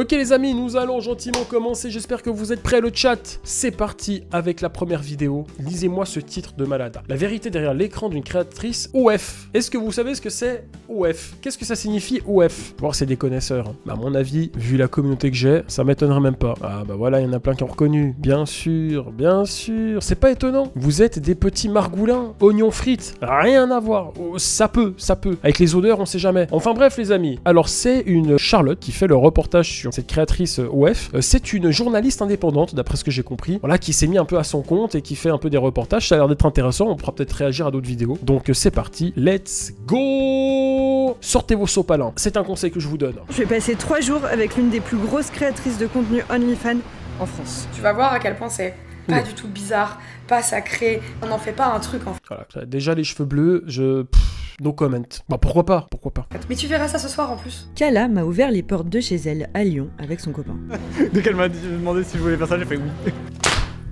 Ok les amis, nous allons gentiment commencer, j'espère que vous êtes prêts, le chat. C'est parti avec la première vidéo. Lisez-moi ce titre de malade. La vérité derrière l'écran d'une créatrice OF. Est-ce que vous savez ce que c'est OF? Qu'est-ce que ça signifie OF? Voir c'est des connaisseurs. Hein. Bah, à mon avis, vu la communauté que j'ai, ça m'étonnerait même pas. Ah bah voilà, il y en a plein qui ont reconnu. Bien sûr, c'est pas étonnant. Vous êtes des petits margoulins, oignons frites, rien à voir. Oh, ça peut. Avec les odeurs, on sait jamais. Enfin bref les amis. Alors c'est une Charlotte qui fait le reportage sur cette créatrice OF. C'est une journaliste indépendante, d'après ce que j'ai compris. Voilà, qui s'est mis un peu à son compte et qui fait un peu des reportages. Ça a l'air d'être intéressant. On pourra peut-être réagir à d'autres vidéos. Donc c'est parti. Let's go! Sortez vos sopalins. C'est un conseil que je vous donne. Je vais passer 3 jours avec l'une des plus grosses créatrices de contenu OnlyFans en France. Tu vas voir à quel point c'est pas du tout bizarre, pas sacré. On n'en fait pas un truc en fait. Voilà, déjà les cheveux bleus, no comment. Bah pourquoi pas. Mais tu verras ça ce soir en plus. Kala m'a ouvert les portes de chez elle à Lyon avec son copain. Dès qu'elle m'a demandé si je voulais faire ça, j'ai fait oui.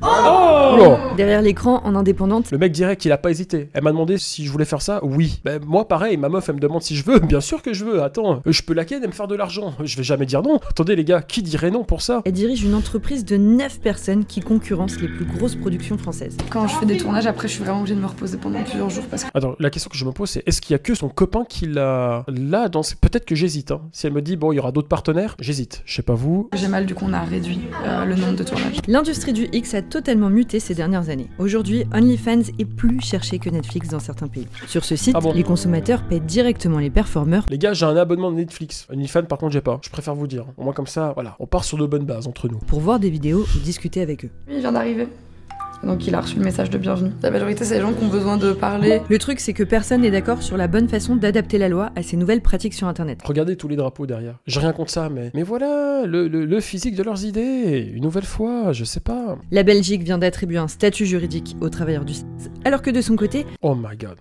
Oh Derrière l'écran, en indépendante, le mec dirait qu'il a pas hésité. Elle m'a demandé si je voulais faire ça. Oui. Ben, moi, pareil, ma meuf, elle me demande si je veux. Bien sûr que je veux. Attends, je peux la ken et me faire de l'argent. Je vais jamais dire non. Attendez, les gars, qui dirait non pour ça? elle dirige une entreprise de 9 personnes qui concurrence les plus grosses productions françaises. Quand je fais des tournages, après je suis vraiment obligée de me reposer pendant plusieurs jours parce que... Attends, la question que je me pose, c'est est-ce qu'il y a que son copain qui l'a là dans... Peut-être que j'hésite. Hein. Si elle me dit, bon, il y aura d'autres partenaires, j'hésite. Je sais pas vous. J'ai mal, du coup on a réduit le nombre de tournages. L'industrie du X a totalement muté ces dernières années. Aujourd'hui, OnlyFans est plus cherché que Netflix dans certains pays. Sur ce site, les consommateurs paient directement les performeurs. Les gars, j'ai un abonnement de Netflix. OnlyFans, par contre, j'ai pas. Je préfère vous dire. Au moins comme ça, voilà, on part sur de bonnes bases entre nous. Pour voir des vidéos ou discuter avec eux. Lui, il vient d'arriver. Donc il a reçu le message de bienvenue. La majorité, c'est les gens qui ont besoin de parler. Le truc, c'est que personne n'est d'accord sur la bonne façon d'adapter la loi à ces nouvelles pratiques sur Internet. Regardez tous les drapeaux derrière. J'ai rien contre ça, mais voilà, le physique de leurs idées. Une nouvelle fois, je sais pas. La Belgique vient d'attribuer un statut juridique aux travailleurs du sexe, alors que de son côté... Oh my god.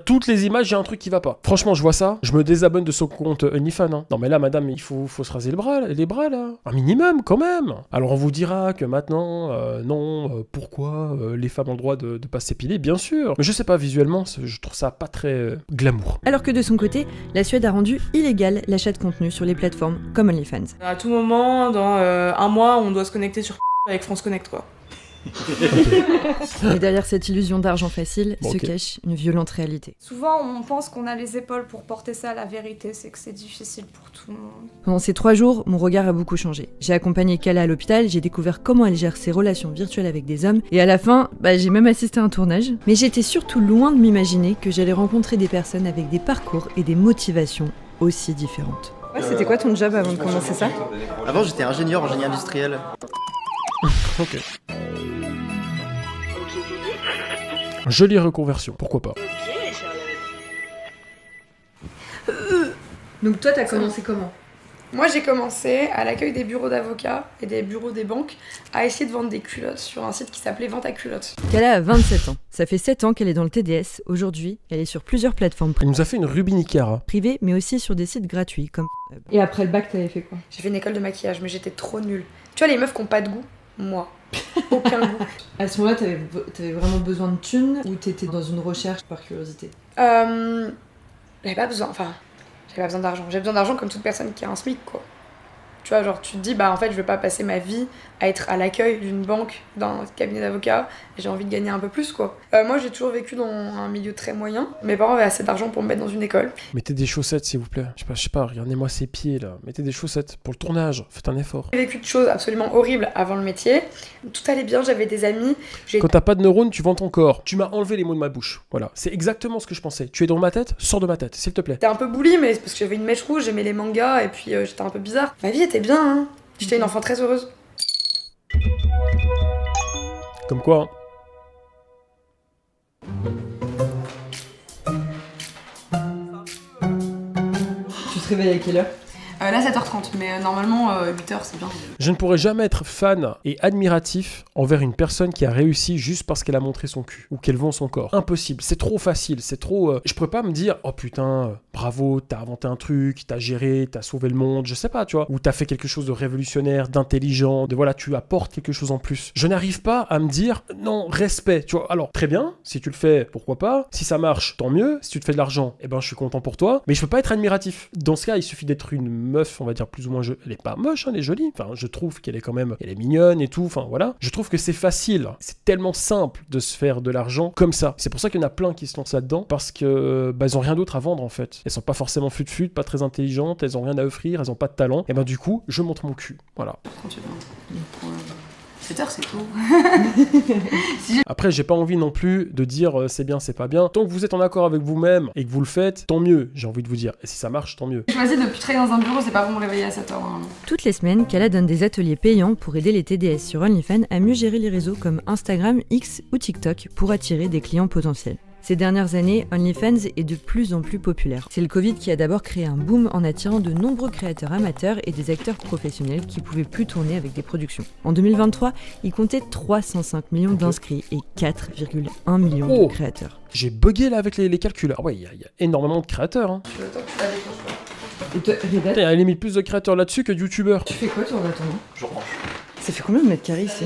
Toutes les images, j'ai un truc qui va pas. Franchement, je vois ça, je me désabonne de son compte OnlyFans. Hein. Non mais là, madame, il faut se raser les bras, là. Un minimum, quand même. Alors on vous dira que maintenant, pourquoi les femmes ont le droit de pas s'épiler, bien sûr. Mais je sais pas, visuellement, je trouve ça pas très glamour. Alors que de son côté, la Suède a rendu illégal l'achat de contenu sur les plateformes comme OnlyFans. À tout moment, dans un mois, on doit se connecter sur avec France Connect, quoi. Et derrière cette illusion d'argent facile se cache une violente réalité. Souvent, on pense qu'on a les épaules pour porter ça. La vérité, c'est que c'est difficile pour tout le monde. Pendant ces 3 jours, mon regard a beaucoup changé. J'ai accompagné Kala à l'hôpital, j'ai découvert comment elle gère ses relations virtuelles avec des hommes, et à la fin, j'ai même assisté à un tournage. Mais j'étais surtout loin de m'imaginer que j'allais rencontrer des personnes avec des parcours et des motivations aussi différentes. Ouais, c'était quoi ton job avant de commencer ça? Avant, j'étais ingénieur en génie industriel. Ok. Jolie reconversion, pourquoi pas. Donc toi, t'as commencé comment? Moi, j'ai commencé à l'accueil des bureaux d'avocats et des bureaux des banques à essayer de vendre des culottes sur un site qui s'appelait Vente à culottes. Kala a 27 ans. Ça fait 7 ans qu'elle est dans le TDS. Aujourd'hui, elle est sur plusieurs plateformes Elle nous a fait une Rubinicara. privées, mais aussi sur des sites gratuits comme... Et après le bac, t'avais fait quoi? J'ai fait une école de maquillage, mais j'étais trop nulle. Tu vois, les meufs qui ont pas de goût, moi. Aucun goût. À ce moment-là, t'avais vraiment besoin de thunes ou t'étais dans une recherche par curiosité? J'avais pas besoin d'argent. J'ai besoin d'argent comme toute personne qui a un SMIC, quoi. Tu vois, genre, tu te dis, en fait, je veux pas passer ma vie à être à l'accueil d'une banque, d'un cabinet d'avocats, et j'ai envie de gagner un peu plus, quoi. Moi, j'ai toujours vécu dans un milieu très moyen. Mes parents avaient assez d'argent pour me mettre dans une école. Mettez des chaussettes, s'il vous plaît. Je sais pas, regardez-moi ces pieds, là. Mettez des chaussettes pour le tournage. Faites un effort. J'ai vécu de choses absolument horribles avant le métier. Tout allait bien, j'avais des amis. Quand t'as pas de neurones, tu vends ton corps. Tu m'as enlevé les mots de ma bouche. Voilà, c'est exactement ce que je pensais. Tu es dans ma tête, sors de ma tête, s'il te plaît. J'étais un peu bully, mais c'est parce que j'avais une mèche rouge, j'aimais les mangas, et puis j'étais un peu bizarre. Ma vie était bien, hein. J'étais une enfant très heureuse. Comme quoi, Tu te réveilles à quelle heure? Là, 7h30, mais normalement, 8h, c'est bien. Je ne pourrais jamais être fan et admiratif envers une personne qui a réussi juste parce qu'elle a montré son cul ou qu'elle vend son corps. Impossible, c'est trop facile, c'est trop... Je pourrais pas me dire, oh putain, bravo, t'as inventé un truc, t'as géré, t'as sauvé le monde, je sais pas, tu vois, ou t'as fait quelque chose de révolutionnaire, d'intelligent, de voilà, tu apportes quelque chose en plus. Je n'arrive pas à me dire, non, respect, tu vois. Alors, très bien, si tu le fais, pourquoi pas. Si ça marche, tant mieux. Si tu te fais de l'argent, eh ben, je suis content pour toi. Mais je peux pas être admiratif. Dans ce cas, il suffit d'être une meuf, on va dire plus ou moins, elle est pas moche, hein, elle est jolie. Enfin, je trouve qu'elle est quand même, elle est mignonne et tout. Enfin voilà. Je trouve que c'est facile, c'est tellement simple de se faire de l'argent comme ça. C'est pour ça qu'il y en a plein qui se lancent là-dedans parce que bah, ils ont rien d'autre à vendre en fait. Elles sont pas forcément fut-fut, pas très intelligentes, elles ont rien à offrir, elles ont pas de talent. Et ben du coup, je montre mon cul. Voilà. 7 heures, c'est tout. Après, j'ai pas envie non plus de dire c'est bien, c'est pas bien. Tant que vous êtes en accord avec vous-même et que vous le faites, tant mieux, j'ai envie de vous dire. Et si ça marche, tant mieux. J'ai choisi de plus travailler dans un bureau, c'est pas pour me réveiller à 7 heures. Hein. Toutes les semaines, Kala donne des ateliers payants pour aider les TDS sur OnlyFans à mieux gérer les réseaux comme Instagram, X ou TikTok pour attirer des clients potentiels. Ces dernières années, OnlyFans est de plus en plus populaire. C'est le Covid qui a d'abord créé un boom en attirant de nombreux créateurs amateurs et des acteurs professionnels qui pouvaient plus tourner avec des productions. En 2023, il comptait 305 millions d'inscrits et 4,1 millions de créateurs. J'ai bugué là avec les calculs. Ah ouais, il y a énormément de créateurs. Hein. Et toi, Reda, Il y a limite plus de créateurs là-dessus que de youtubeurs. tu fais quoi toi en attendant? Je range. Ça fait combien de mètres carrés ici?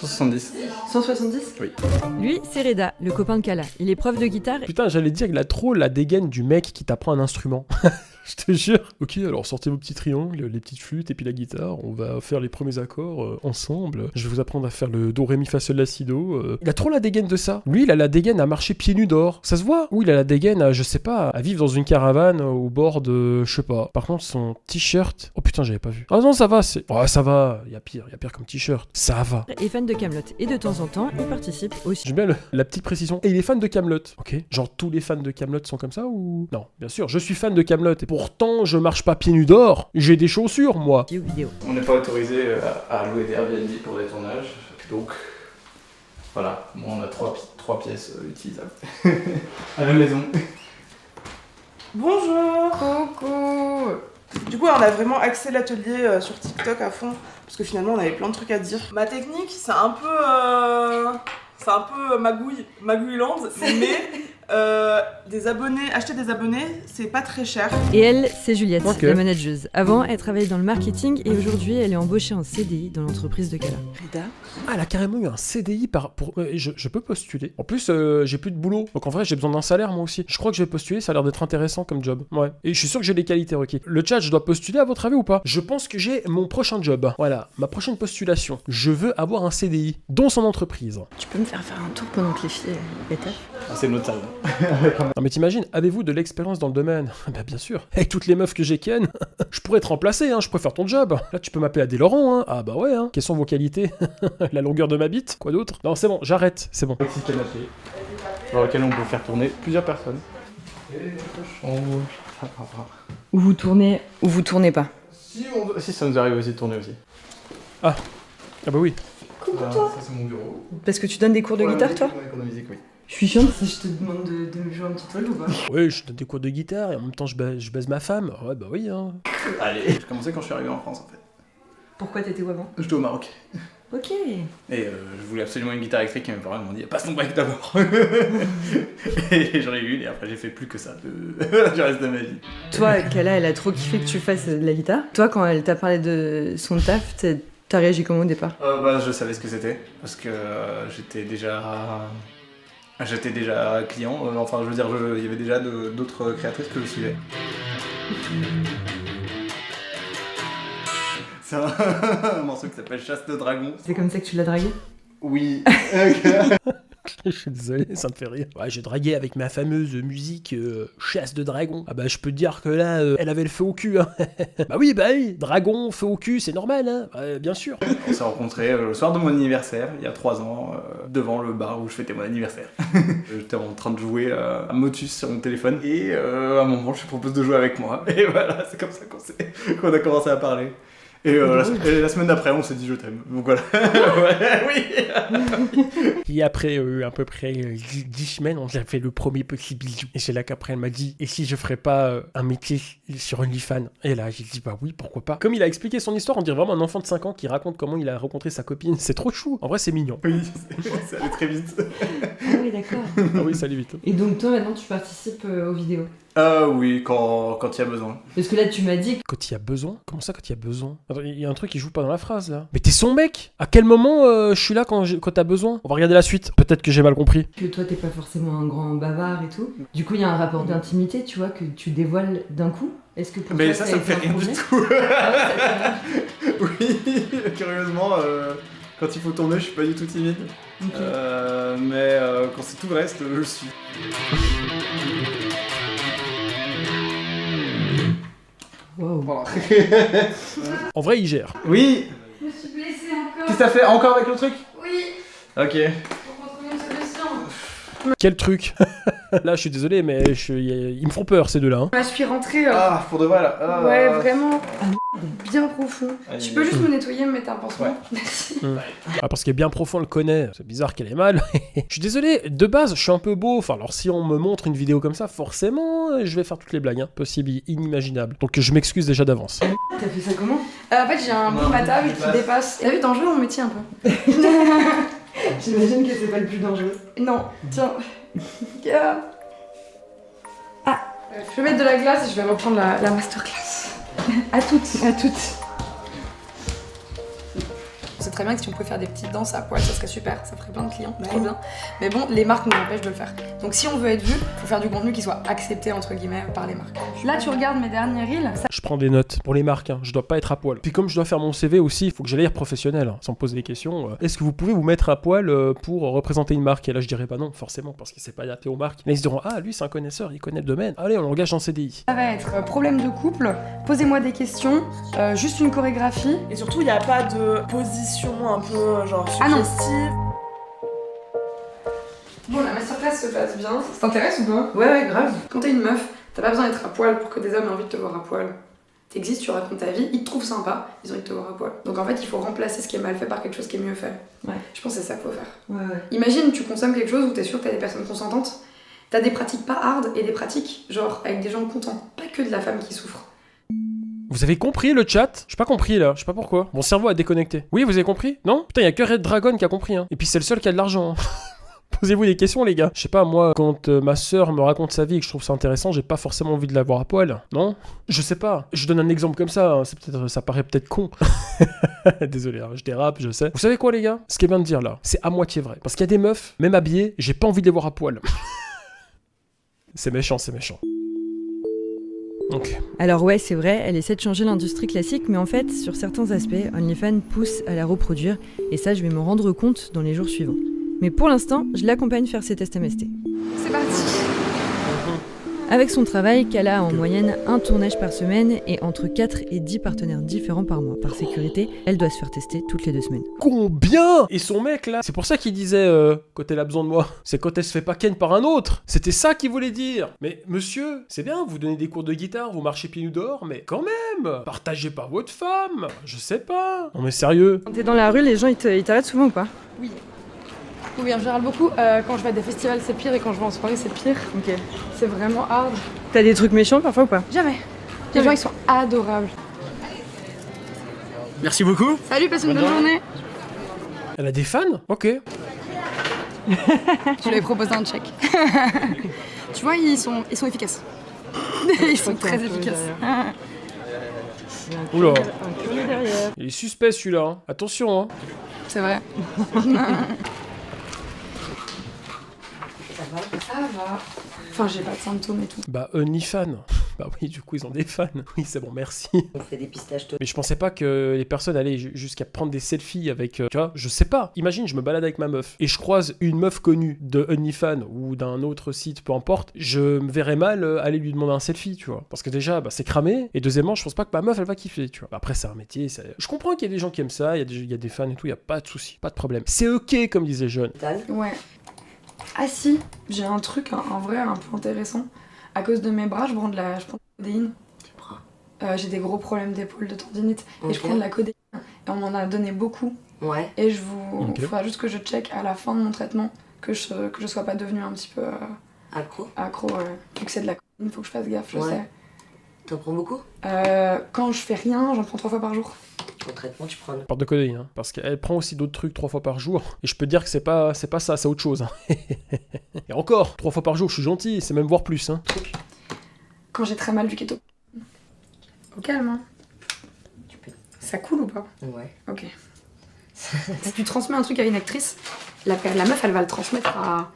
170. 170? Oui. Lui, c'est Reda, le copain de Kala. Il est prof de guitare. Putain, j'allais dire qu'il a trop la dégaine du mec qui t'apprend un instrument. Je te jure. Ok, alors sortez vos petits triangles, les petites flûtes et puis la guitare. On va faire les premiers accords ensemble. Je vais vous apprendre à faire le do, ré, mi, fa, sol, la, si, do. Il a trop la dégaine de ça. Lui, il a la dégaine à marcher pieds nus dehors. Ça se voit. Ou il a la dégaine à, je sais pas, à vivre dans une caravane au bord de, je sais pas. Par contre, son t-shirt. Oh putain, j'avais pas vu. Ah non, ça va. Oh, ça va. Il y a pire comme t-shirt. Ça va. Est fan de Kaamelott et de temps en temps, il participe aussi. J'aime bien la petite précision. Et il est fan de Kaamelott. Ok. Genre tous les fans de Kaamelott sont comme ça ou non? Bien sûr, je suis fan de Kaamelott et pourtant je marche pas pieds nus dehors. J'ai des chaussures moi. Vidéo. On n'est pas autorisé à louer des Airbnb pour des tournages, donc voilà, moi on a trois pièces utilisables à la maison. Bonjour. Coucou. Du coup, on a vraiment axé l'atelier sur TikTok à fond, parce que finalement on avait plein de trucs à dire. Ma technique, c'est un peu magouilland, mais acheter des abonnés, c'est pas très cher. Et elle, c'est Juliette, Ok. la manageuse. Avant, elle travaillait dans le marketing et aujourd'hui, elle est embauchée en CDI dans l'entreprise de Kala. Reda, Ah, elle a carrément eu un CDI je peux postuler. En plus, j'ai plus de boulot. Donc en vrai, j'ai besoin d'un salaire moi aussi. Je crois que je vais postuler, ça a l'air d'être intéressant comme job. Ouais. Et je suis sûr que j'ai les qualités requises. Le chat, je dois postuler à votre avis ou pas? Je pense que j'ai mon prochain job. Voilà, ma prochaine postulation. Je veux avoir un CDI dans son entreprise. Tu peux me faire un tour pendant que les filles étaient? Ah, c'est notre salle. Non mais t'imagines, avez-vous de l'expérience dans le domaine? Bah bien sûr. Avec toutes les meufs que j'ai ken, je pourrais te remplacer, hein, je pourrais faire ton job. Là tu peux m'appeler Adé Laurent, hein. Ah bah ouais, hein. Quelles sont vos qualités? La longueur de ma bite? Quoi d'autre? Non c'est bon, j'arrête, c'est bon. Petit canapé dans lequel on peut faire tourner plusieurs personnes. Ou vous tournez pas. Si ça nous arrive aussi de tourner aussi. Ah bah oui. Coucou toi. Ça c'est mon bureau. Parce que tu donnes des cours de guitare, toi? Cours de musique, oui. Je suis chiante si je te demande de me jouer un petit truc ou pas? Oui, je donne des cours de guitare et en même temps je baise ma femme. Ouais bah oui, hein. Allez. J'ai commencé quand je suis arrivé en France en fait. Pourquoi t'étais où avant? J'étais au Maroc. Ok. Et je voulais absolument une guitare électrique et mes parents m'ont dit passe ton break d'abord. Et j'en ai eu une et après j'ai fait plus que ça du reste de ma vie. Toi, Kala, elle a trop kiffé que tu fasses de la guitare. Toi, quand elle t'a parlé de son taf, t'as réagi comment au départ? Je savais ce que c'était parce que j'étais déjà client. Enfin, je veux dire, il y avait déjà d'autres créatrices que je suivais. C'est un morceau qui s'appelle Chasse de Dragon. C'est comme ça que tu l'as dragué? Oui. Je suis désolé, ça me fait rire. Ouais, j'ai dragué avec ma fameuse musique chasse de dragon. Ah bah je peux te dire que là, elle avait le feu au cul. Hein. Bah oui, dragon, feu au cul, c'est normal, hein. Bien sûr. On s'est rencontrés le soir de mon anniversaire, il y a 3 ans, devant le bar où je fêtais mon anniversaire. J'étais en train de jouer à Motus sur mon téléphone et à un moment je lui propose de jouer avec moi. Et voilà, c'est comme ça qu'on a commencé à parler. Et la semaine d'après, on s'est dit je t'aime. Donc voilà. Ouais, oui. Et après à peu près 10 semaines, on a fait le premier petit bisou. Et c'est là qu'après elle m'a dit, et si je ferais pas un métier sur OnlyFans? Et là j'ai dit bah oui, pourquoi pas. Comme il a expliqué son histoire, on dirait vraiment un enfant de 5 ans qui raconte comment il a rencontré sa copine. C'est trop chou. En vrai c'est mignon. Oui, ça allait très vite. Ah oui, d'accord. Ah oui, ça allait vite. Et donc toi, maintenant, tu participes aux vidéos? Oui, quand il y a besoin. Parce que là, tu m'as dit... Quand il y a besoin? Comment ça, quand il y a besoin? Attends, il y a un truc qui joue pas dans la phrase, là. Mais t'es son mec? À quel moment je suis là quand t'as besoin? On va regarder la suite. Peut-être que j'ai mal compris. Que toi, t'es pas forcément un grand bavard et tout. Du coup, il y a un rapport d'intimité, tu vois, que tu dévoiles d'un coup. Est-ce que pour Mais toi, ça a me été fait un rien du problème tout. Ah ouais, ça te fait rien. Oui, curieusement, quand il faut tourner, je suis pas du tout timide. Ok. Mais quand c'est tout le reste, je le suis. Wow. Voilà. En vrai, il gère. Oui. Je me suis blessée encore. Qu'est-ce que t'as fait encore avec le truc? Oui. Ok. Pour retrouver une solution. Quel truc. Là, je suis désolé, mais ils me font peur, ces deux-là. Hein. Je suis rentrée. Ah, pour de vrai là. Ah. Ouais, vraiment. Bien profond. Aïe, Tu aïe, peux aïe. juste me nettoyer, me mettre un pansement? Ouais. Merci. Ah, parce qu'elle est bien profond, on le connaît. C'est bizarre qu'elle ait mal. Je suis désolé, de base, je suis un peu beau. Enfin, alors, si on me montre une vidéo comme ça, forcément, je vais faire toutes les blagues. Hein. Possible, inimaginable. Donc, je m'excuse déjà d'avance. T'as fait ça comment? En fait, j'ai un Non, bout à table qui qui dépasse. T'as vu, dangereux mon métier un peu. J'imagine que c'est pas le plus dangereux. Non, tiens. Regarde. Ah. Je vais mettre de la glace et je vais reprendre la masterclass. À toutes. À toutes. C'est très bien que si on pouvait faire des petites danses à poil, ça serait super, ça ferait plein de clients, trop bien. Mais bon, les marques nous empêchent de le faire. Donc si on veut être vu, faut faire du contenu qui soit accepté entre guillemets par les marques. Là, tu regardes mes derniers reels. Je prends des notes pour les marques. Hein. Je dois pas être à poil. Puis, comme je dois faire mon CV aussi, il faut que j'aille l'air professionnel, hein, sans me poser des questions. Est-ce que vous pouvez vous mettre à poil pour représenter une marque? Et là, je dirais pas non, forcément, parce que c'est pas adapté aux marques. Là, ils se diront, ah, lui, c'est un connaisseur, il connaît le domaine. Allez, on l'engage en CDI. Ça va être problème de couple, posez-moi des questions, juste une chorégraphie. Et surtout, il n'y a pas de position un peu genre Ah non. suggestive. Bon, la masterclass se passe bien. Ça t'intéresse ou pas? Ouais, grave. Quand t'es une meuf, t'as pas besoin d'être à poil pour que des hommes aient envie de te voir à poil. T'existes, tu racontes ta vie, ils te trouvent sympa, ils ont envie de te voir à poil. Donc en fait, il faut remplacer ce qui est mal fait par quelque chose qui est mieux fait. Ouais. Je pense que c'est ça qu'il faut faire. Ouais. Imagine, tu consommes quelque chose où t'es sûr que t'as des personnes consentantes. T'as des pratiques pas hard et des pratiques, genre, avec des gens contents. Pas que de la femme qui souffre. Vous avez compris le chat? J'ai pas compris là, je sais pas pourquoi. Mon cerveau a déconnecté. Oui, vous avez compris? Non? Putain, y a que Red Dragon qui a compris, hein. Et puis c'est le seul qui a de l'argent. Hein. Posez-vous des questions, les gars. Je sais pas, moi, quand ma sœur me raconte sa vie et que je trouve ça intéressant, j'ai pas forcément envie de la voir à poil. Non? Je sais pas. Je donne un exemple comme ça, hein. Ça paraît peut-être con. Désolé, hein, je dérape, je sais. Vous savez quoi, les gars? Ce qu'elle vient de dire là, c'est à moitié vrai. Parce qu'il y a des meufs, même habillées, j'ai pas envie de les voir à poil. C'est méchant, c'est méchant. Ok. Alors ouais, c'est vrai, elle essaie de changer l'industrie classique, mais en fait, sur certains aspects, OnlyFans pousse à la reproduire, et ça, je vais me rendre compte dans les jours suivants. Mais pour l'instant, je l'accompagne faire ses tests MST. C'est parti. Avec son travail, Kala a en moyenne un tournage par semaine et entre 4 et 10 partenaires différents par mois. Par sécurité, elle doit se faire tester toutes les 2 semaines. Combien? Et son mec là, c'est pour ça qu'il disait quand elle a besoin de moi, c'est quand elle se fait pas ken par un autre. C'était ça qu'il voulait dire. Mais monsieur, c'est bien, vous donnez des cours de guitare, vous marchez pieds nus dehors, mais quand même, partagez pas votre femme. Je sais pas. Non mais sérieux. Quand t'es dans la rue, les gens ils t'arrêtent souvent ou pas? Oui. Oui, en général beaucoup. Quand je vais à des festivals, c'est pire, et quand je vais en soirée, c'est pire. Ok. C'est vraiment hard. T'as des trucs méchants parfois ou pas? Jamais. Les gens, ils sont adorables. Merci beaucoup. Salut, passe une bonne journée. Elle a des fans? Ok. Je lui ai proposé un check. Tu vois, ils sont efficaces. Ils sont très efficaces. Oula. Il est suspect celui-là. Hein. Attention. Hein. C'est vrai. Ça va. Enfin, j'ai pas de symptômes et tout. Bah OnlyFans. Bah oui, du coup ils ont des fans. Oui, c'est bon, merci. On fait des pistaches. Mais je pensais pas que les personnes allaient jusqu'à prendre des selfies avec... tu vois, je sais pas. Imagine, je me balade avec ma meuf et je croise une meuf connue de OnlyFans ou d'un autre site, peu importe. Je me verrais mal aller lui demander un selfie, tu vois. Parce que déjà, bah, c'est cramé. Et deuxièmement, je pense pas que ma meuf, elle va kiffer, tu vois. Bah, après, c'est un métier. Je comprends qu'il y a des gens qui aiment ça. Il y a des fans et tout. Il y a pas de souci. Pas de problème. C'est ok, comme disaient les jeunes. Ouais. Ah si, j'ai un truc, un vrai, un peu intéressant. À cause de mes bras, je prends de la codéine. J'ai des gros problèmes d'épaule, de tendinite. Et je prends de la codéine. Et on m'en a donné beaucoup. Ouais. Et il faudra juste que je check à la fin de mon traitement que je sois pas devenue un petit peu accro. Vu que c'est de la codéine, il faut que je fasse gaffe, je sais. T'en prends beaucoup? Quand je fais rien, j'en prends 3 fois par jour. Au traitement, tu prends... Porte de codéine, hein, parce qu'elle prend aussi d'autres trucs 3 fois par jour. Et je peux te dire que c'est pas ça, c'est autre chose. Hein. Et encore, 3 fois par jour, je suis gentil, c'est même voire plus. Hein. Quand j'ai très mal du keto. Au calme, hein. Ça coule ou pas? Ouais. Ok. Si tu transmets un truc à une actrice, la meuf, elle va le transmettre à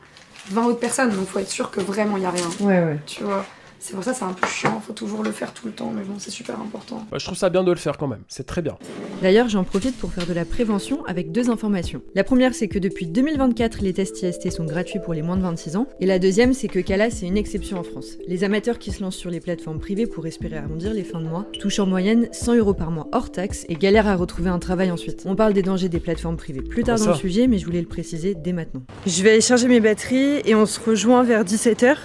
20 autres personnes. Donc faut être sûr que vraiment il y a rien. Ouais. Tu vois. C'est pour ça c'est un peu chiant, faut toujours le faire tout le temps, mais bon, c'est super important. Bah, je trouve ça bien de le faire quand même, c'est très bien. D'ailleurs, j'en profite pour faire de la prévention avec 2 informations. La première, c'est que depuis 2024, les tests IST sont gratuits pour les moins de 26 ans. Et la deuxième, c'est que Kala, c'est une exception en France. Les amateurs qui se lancent sur les plateformes privées pour espérer arrondir les fins de mois touchent en moyenne 100 € par mois hors taxe et galèrent à retrouver un travail ensuite. On parle des dangers des plateformes privées plus tard dans le sujet, mais je voulais le préciser dès maintenant. Je vais aller charger mes batteries et on se rejoint vers 17h.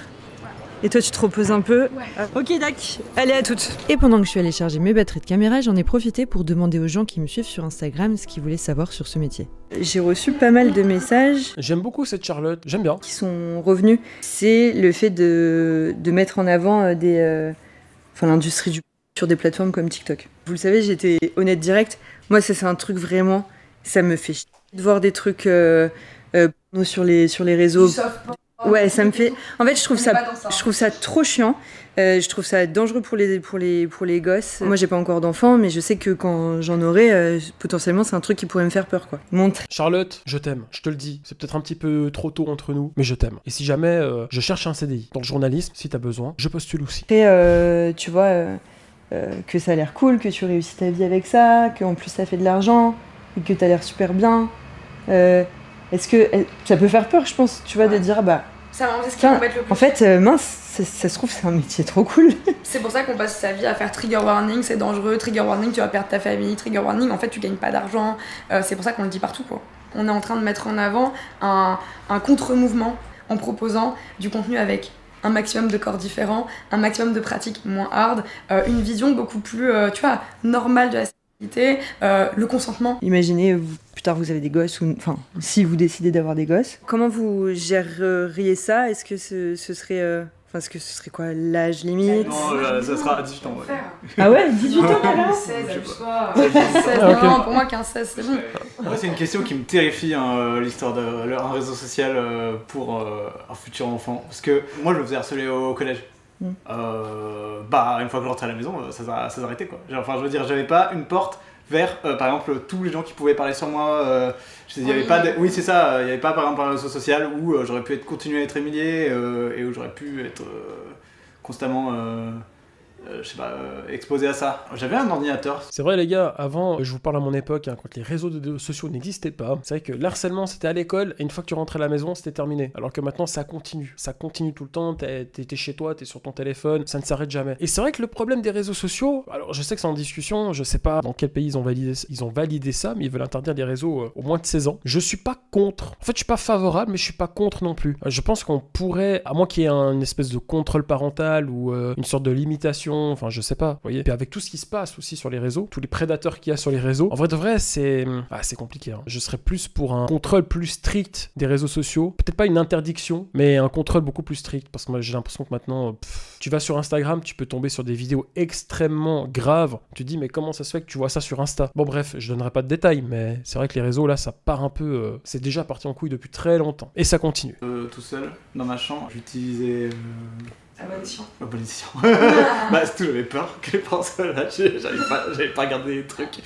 Et toi, tu te reposes un peu? Ok, dac. Allez, à toutes. Et pendant que je suis allée charger mes batteries de caméra, j'en ai profité pour demander aux gens qui me suivent sur Instagram ce qu'ils voulaient savoir sur ce métier. J'ai reçu pas mal de messages. J'aime beaucoup cette Charlotte, j'aime bien. Qui sont revenus. C'est le fait de mettre en avant l'industrie du sur des plateformes comme TikTok. Vous le savez, j'étais honnête direct. Moi, ça, c'est un truc vraiment, ça me fait chier de voir des trucs sur les réseaux. Ouais, ça me fait. En fait, je trouve ça trop chiant. Je trouve ça dangereux pour les gosses. Moi, j'ai pas encore d'enfants, mais je sais que quand j'en aurai, potentiellement, c'est un truc qui pourrait me faire peur, quoi. Charlotte, je t'aime. Je te le dis. C'est peut-être un petit peu trop tôt entre nous, mais je t'aime. Et si jamais je cherche un CDI dans le journalisme, si t'as besoin, je postule aussi. Et tu vois, que ça a l'air cool, que tu réussis ta vie avec ça, qu'en plus ça fait de l'argent et que t'as l'air super bien. Est-ce que ça peut faire peur, je pense, tu vois, de dire c'est ce qui m'embête le plus. En fait, mince, ça se trouve, c'est un métier trop cool. C'est pour ça qu'on passe sa vie à faire trigger warning, c'est dangereux, trigger warning, tu vas perdre ta famille, trigger warning, en fait, tu gagnes pas d'argent. C'est pour ça qu'on le dit partout, quoi. On est en train de mettre en avant un contre-mouvement en proposant du contenu avec un maximum de corps différents, un maximum de pratiques moins hard, une vision beaucoup plus, normale de la sexualité, le consentement. Imaginez, plus tard vous avez des gosses, si vous décidez d'avoir des gosses. Comment vous géreriez ça? Est-ce que ce serait... est-ce que ce serait quoi, l'âge limite? Non, ça sera à 18 ans, ouais. Ah ouais, 18 ans, carrément? 16, abuse-toi. 16, non, pour moi, 15-16, c'est bon. Moi, c'est une question qui me terrifie, l'histoire d'un réseau social pour un futur enfant. Parce que moi, je me faisais harceler au collège. Une fois que je rentrais à la maison, ça s'arrêtait, quoi. Enfin, je veux dire, j'avais pas une porte vers, par exemple, tous les gens qui pouvaient parler sur moi. Il y avait pas il n'y avait pas, par exemple, un réseau social où j'aurais pu continuer à être humilié et où j'aurais pu être constamment exposé à ça. J'avais un ordinateur. C'est vrai les gars, avant, je vous parle à mon époque, quand les réseaux sociaux n'existaient pas, c'est vrai que l'harcèlement c'était à l'école et une fois que tu rentrais à la maison c'était terminé. Alors que maintenant ça continue tout le temps, t'es chez toi, t'es sur ton téléphone, ça ne s'arrête jamais. Et c'est vrai que le problème des réseaux sociaux, alors je sais que c'est en discussion, je sais pas dans quel pays ils ont validé ça, mais ils veulent interdire les réseaux au moins de 16 ans. Je suis pas contre. En fait je suis pas favorable, mais je suis pas contre non plus. Je pense qu'on pourrait, à moins qu'il y ait une espèce de contrôle parental ou une sorte de limitation, enfin je sais pas, vous voyez. Puis avec tout ce qui se passe aussi sur les réseaux, tous les prédateurs qu'il y a sur les réseaux, en vrai de vrai c'est compliqué. Je serais plus pour un contrôle plus strict des réseaux sociaux, peut-être pas une interdiction, mais un contrôle beaucoup plus strict, parce que moi j'ai l'impression que maintenant, tu vas sur Instagram, tu peux tomber sur des vidéos extrêmement graves, tu te dis mais comment ça se fait que tu vois ça sur Insta? Bon bref, je donnerai pas de détails, mais c'est vrai que les réseaux là ça part un peu, c'est déjà parti en couille depuis très longtemps, et ça continue. Tout seul, dans ma chambre, j'utilisais... Abolition. J'avais peur que les parents soient là, j'avais pas regardé les trucs,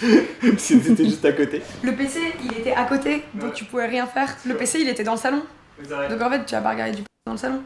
c'était juste à côté. Le PC, il était à côté, donc tu pouvais rien faire. Le PC, il était dans le salon. Donc en fait, tu vas pas regarder du dans le salon.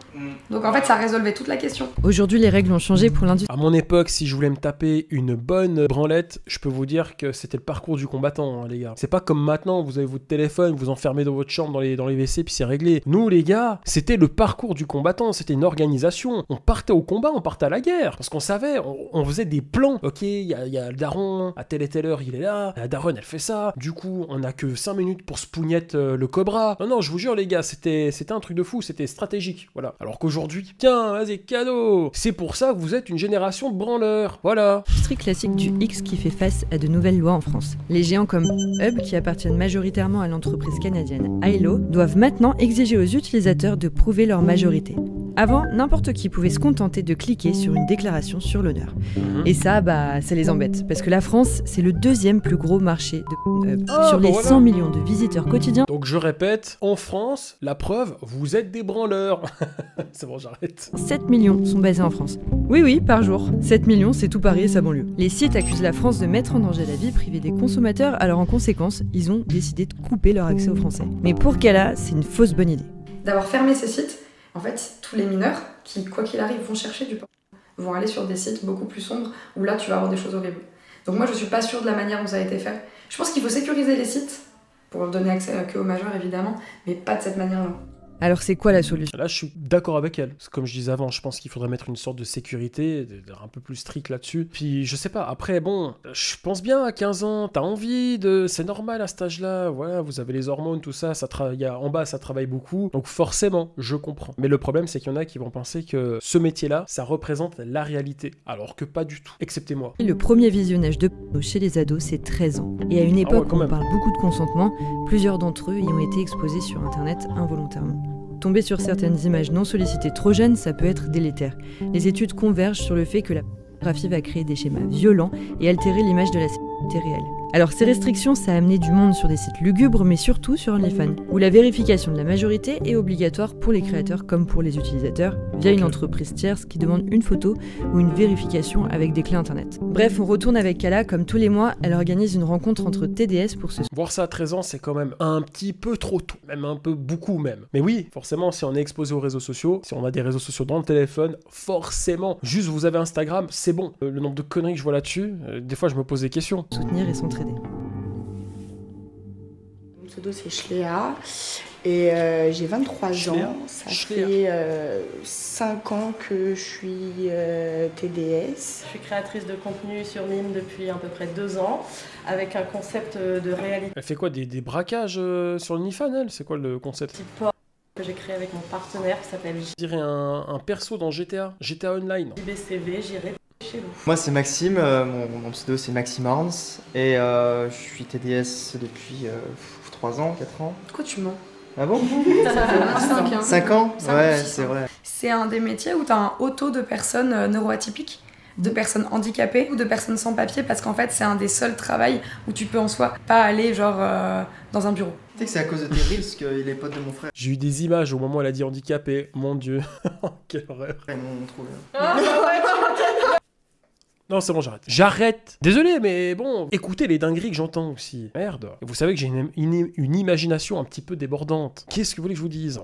Donc en fait, ça résolvait toute la question. Aujourd'hui, les règles ont changé pour l'industrie. À mon époque, si je voulais me taper une bonne branlette, je peux vous dire que c'était le parcours du combattant, les gars. C'est pas comme maintenant, vous avez votre téléphone, vous enfermez dans votre chambre, dans les WC, puis c'est réglé. Nous, les gars, c'était le parcours du combattant, c'était une organisation. On partait au combat, on partait à la guerre. Parce qu'on savait, on faisait des plans. Ok, il y a le daron, à telle et telle heure, il est là. La daronne, elle fait ça. Du coup, on a que 5 minutes pour spounette le cobra. Non, je vous jure, les gars, c'était un truc de fou, c'était stratégique. Voilà. Alors qu'aujourd'hui, tiens, vas-y, cadeau. C'est pour ça que vous êtes une génération de branleurs. Voilà. L'industrie classique du X qui fait face à de nouvelles lois en France. Les géants comme Hub, qui appartiennent majoritairement à l'entreprise canadienne Hilo, doivent maintenant exiger aux utilisateurs de prouver leur majorité. Avant, n'importe qui pouvait se contenter de cliquer sur une déclaration sur l'honneur. Et ça, ça les embête. Parce que la France, c'est le 2e plus gros marché de Hub. Sur les 100 millions de visiteurs quotidiens. Donc je répète, en France, la preuve, vous êtes des branleurs. C'est bon, j'arrête. 7 millions sont basés en France. Oui, par jour. 7 millions, c'est tout Paris et sa banlieue. Les sites accusent la France de mettre en danger la vie privée des consommateurs, alors en conséquence, ils ont décidé de couper leur accès aux Français. Mais pour Kala, c'est une fausse bonne idée. D'avoir fermé ces sites, en fait, tous les mineurs qui, quoi qu'il arrive, vont chercher du porn. vont aller sur des sites beaucoup plus sombres où là tu vas avoir des choses horribles. Donc moi je suis pas sûre de la manière dont ça a été fait. Je pense qu'il faut sécuriser les sites pour donner accès que aux majeurs évidemment, mais pas de cette manière-là. Alors c'est quoi la solution? Là, je suis d'accord avec elle. Comme je disais avant, je pense qu'il faudrait mettre une sorte de sécurité, un peu plus strict là-dessus. Puis, je sais pas, après, bon, je pense bien à 15 ans, t'as envie de... C'est normal à cet âge-là, voilà, vous avez les hormones, tout ça, en bas, ça travaille beaucoup. Donc forcément, je comprends. Mais le problème, c'est qu'il y en a qui vont penser que ce métier-là, ça représente la réalité. Alors que pas du tout, excepté moi. Le premier visionnage de porno chez les ados, c'est 13 ans. Et à une époque quand où on même. parle beaucoup de consentement, plusieurs d'entre eux y ont été exposés sur Internet involontairement. Tomber sur certaines images non sollicitées trop jeunes, ça peut être délétère. Les études convergent sur le fait que la pornographie va créer des schémas violents et altérer l'image de la sexualité réelle. Alors ces restrictions, ça a amené du monde sur des sites lugubres, mais surtout sur OnlyFans, où la vérification de la majorité est obligatoire pour les créateurs comme pour les utilisateurs, via une entreprise tierce qui demande une photo ou une vérification avec des clés internet. Bref, on retourne avec Kala, comme tous les mois, elle organise une rencontre entre TDS pour se... Voir ça à 13 ans, c'est quand même un petit peu trop tôt, même un peu beaucoup même. Mais oui, forcément, si on est exposé aux réseaux sociaux, si on a des réseaux sociaux dans le téléphone, forcément, juste vous avez Instagram, c'est bon. Le nombre de conneries que je vois là-dessus, des fois je me pose des questions. soutenir et s'entraider. Mon pseudo c'est Shléa et j'ai 23 Shléa. ans. Ça Shléa. fait 5 ans que je suis TDS. Je suis créatrice de contenu sur Mime depuis à peu près 2 ans, avec un concept de réalité Elle fait quoi, des braquages sur l'OnlyFans, elle? C'est quoi le concept? porn que j'ai créé avec mon partenaire qui s'appelle Je dirais un perso dans GTA Online. JBCV, j'irai chez vous. Moi c'est Maxime, mon pseudo c'est Maxime Arns et je suis TDS depuis 3 ans, 4 ans. Pourquoi tu mens? Ah bon? Ça fait au moins 5 ans. 5 ans? 5 Ouais, ou 6 c'est ans. vrai. C'est un des métiers où tu as un haut taux de personnes neuroatypiques, de personnes handicapées ou de personnes sans papier, parce qu'en fait c'est un des seuls travails où tu peux en soi pas aller genre dans un bureau. Tu sais que c'est à cause de tes reels qu'il est pote de mon frère. J'ai eu des images au moment où elle a dit handicapé. Mon Dieu, quelle horreur. Ils m'ont trouvé. Non, c'est bon, j'arrête. J'arrête. Désolé, mais bon, écoutez les dingueries que j'entends aussi. Merde. Vous savez que j'ai une imagination un petit peu débordante. Qu'est-ce que vous voulez que je vous dise?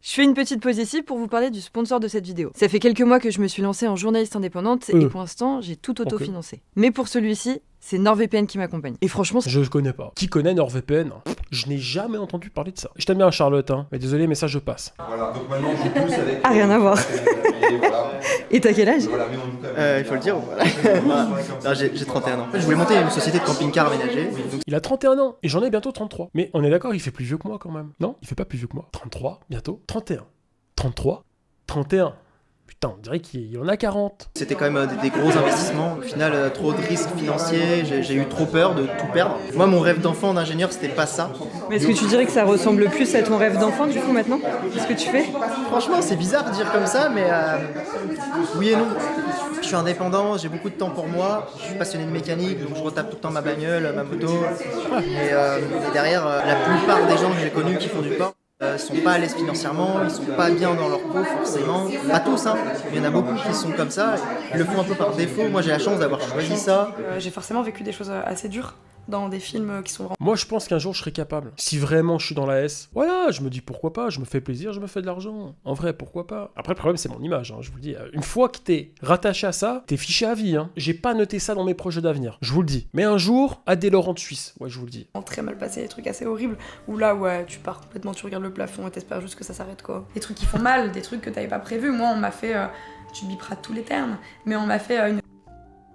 Je fais une petite pause ici pour vous parler du sponsor de cette vidéo. Ça fait quelques mois que je me suis lancée en journaliste indépendante et pour l'instant, j'ai tout autofinancé. Mais pour celui-ci, c'est NordVPN qui m'accompagne. Et franchement, Je connais pas. Qui connaît NordVPN? Je n'ai jamais entendu parler de ça. Je t'aime bien, Charlotte, hein. Mais désolé, mais ça, je passe. Voilà, donc maintenant je pousse avec. Ah, rien à voir. Et voilà. Et t'as quel âge? Voilà, mais on quand même. Il faut le dire ou voilà. Non, j'ai 31 ans. Je voulais monter une société de camping-car aménagé. Donc Il a 31 ans et j'en ai bientôt 33. Mais on est d'accord, il fait plus vieux que moi quand même. Non, il fait pas plus vieux que moi. 33, bientôt. 31. 33, 31. Putain, on dirait qu'il en a 40. c'était quand même des gros investissements. Au final, trop de risques financiers. J'ai eu trop peur de tout perdre. Moi, mon rêve d'enfant d'ingénieur, c'était pas ça. Mais est-ce que tu dirais que ça ressemble plus à ton rêve d'enfant du coup maintenant? Qu'est-ce que tu fais? Franchement, c'est bizarre de dire comme ça, mais oui et non. Je suis indépendant, j'ai beaucoup de temps pour moi. Je suis passionné de mécanique, donc je retape tout le temps ma bagnole, ma moto. Et derrière, la plupart des gens que j'ai connus qui font du sport sont pas à l'aise financièrement, ils sont pas bien dans leur peau forcément. Pas tous, hein. Il y en a beaucoup qui sont comme ça. Ils le font un peu par défaut. Moi, j'ai la chance d'avoir choisi ça. J'ai forcément vécu des choses assez dures dans des films qui sont vraiment... Moi, je pense qu'un jour, je serai capable. Si vraiment je suis dans la S, voilà, je me dis pourquoi pas, je me fais plaisir, je me fais de l'argent. En vrai, pourquoi pas. Après, le problème, c'est mon image, hein, je vous le dis. Une fois que t'es rattaché à ça, t'es fiché à vie. Hein. J'ai pas noté ça dans mes projets d'avenir, je vous le dis. Mais un jour, Adé Laurent de Suisse, ouais, je vous le dis. très mal passé, des trucs assez horribles, où là, ouais, tu pars complètement, tu regardes le plafond et t'espères juste que ça s'arrête, quoi. Des trucs qui font mal, des trucs que t'avais pas prévus. Moi, on m'a fait, tu biperas tous les termes, mais on m'a fait une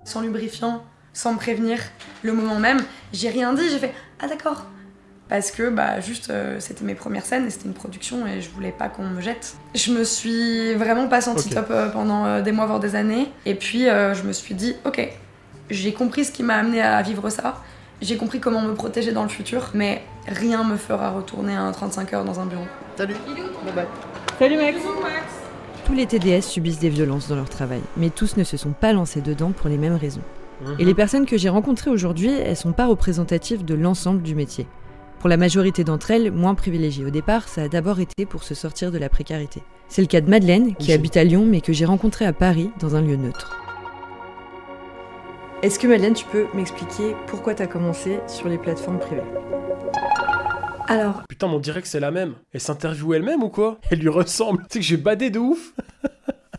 sans lubrifiant, sans me prévenir, le moment même. J'ai rien dit, j'ai fait « Ah d'accord !» Parce que, bah, juste, c'était mes premières scènes et c'était une production et je voulais pas qu'on me jette. Je me suis vraiment pas sentie top pendant des mois, voire des années. Et puis, je me suis dit « Ok, j'ai compris ce qui m'a amené à vivre ça. J'ai compris comment me protéger dans le futur, mais rien me fera retourner à 35 heures dans un bureau. » Salut. Bye bye. Salut Max. Tous les TDS subissent des violences dans leur travail, mais tous ne se sont pas lancés dedans pour les mêmes raisons. Et les personnes que j'ai rencontrées aujourd'hui, elles sont pas représentatives de l'ensemble du métier. Pour la majorité d'entre elles, moins privilégiées au départ, ça a d'abord été pour se sortir de la précarité. C'est le cas de Madeleine, qui habite à Lyon, mais que j'ai rencontrée à Paris, dans un lieu neutre. Est-ce que Madeleine, tu peux m'expliquer pourquoi t'as commencé sur les plateformes privées? Alors, Putain, mais on dirait que c'est la même. Elle s'interviewe elle-même ou quoi? Elle lui ressemble. Tu sais que j'ai badé de ouf.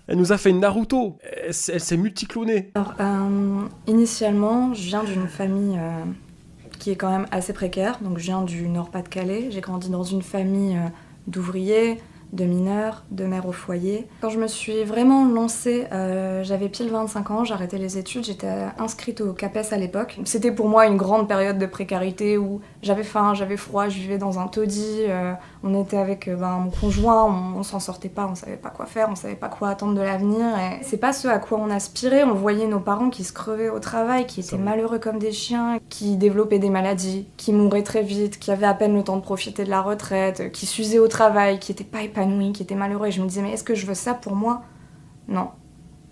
Elle nous a fait une Naruto. Elle s'est multiclonée. Alors, initialement, je viens d'une famille qui est quand même assez précaire. Donc, je viens du Nord-Pas-de-Calais. J'ai grandi dans une famille d'ouvriers, de mineurs, de mères au foyer. Quand je me suis vraiment lancée, j'avais pile 25 ans, j'arrêtais les études, j'étais inscrite au CAPES à l'époque. C'était pour moi une grande période de précarité où j'avais faim, j'avais froid, je vivais dans un taudis, on était avec mon conjoint, on s'en sortait pas, on savait pas quoi faire, on savait pas quoi attendre de l'avenir. Et c'est pas ce à quoi on aspirait, on voyait nos parents qui se crevaient au travail, qui étaient malheureux comme des chiens, qui développaient des maladies, qui mouraient très vite, qui avaient à peine le temps de profiter de la retraite, qui s'usaient au travail, qui étaient pas épanouis, qui étaient malheureux. Et je me disais, mais est-ce que je veux ça pour moi? Non.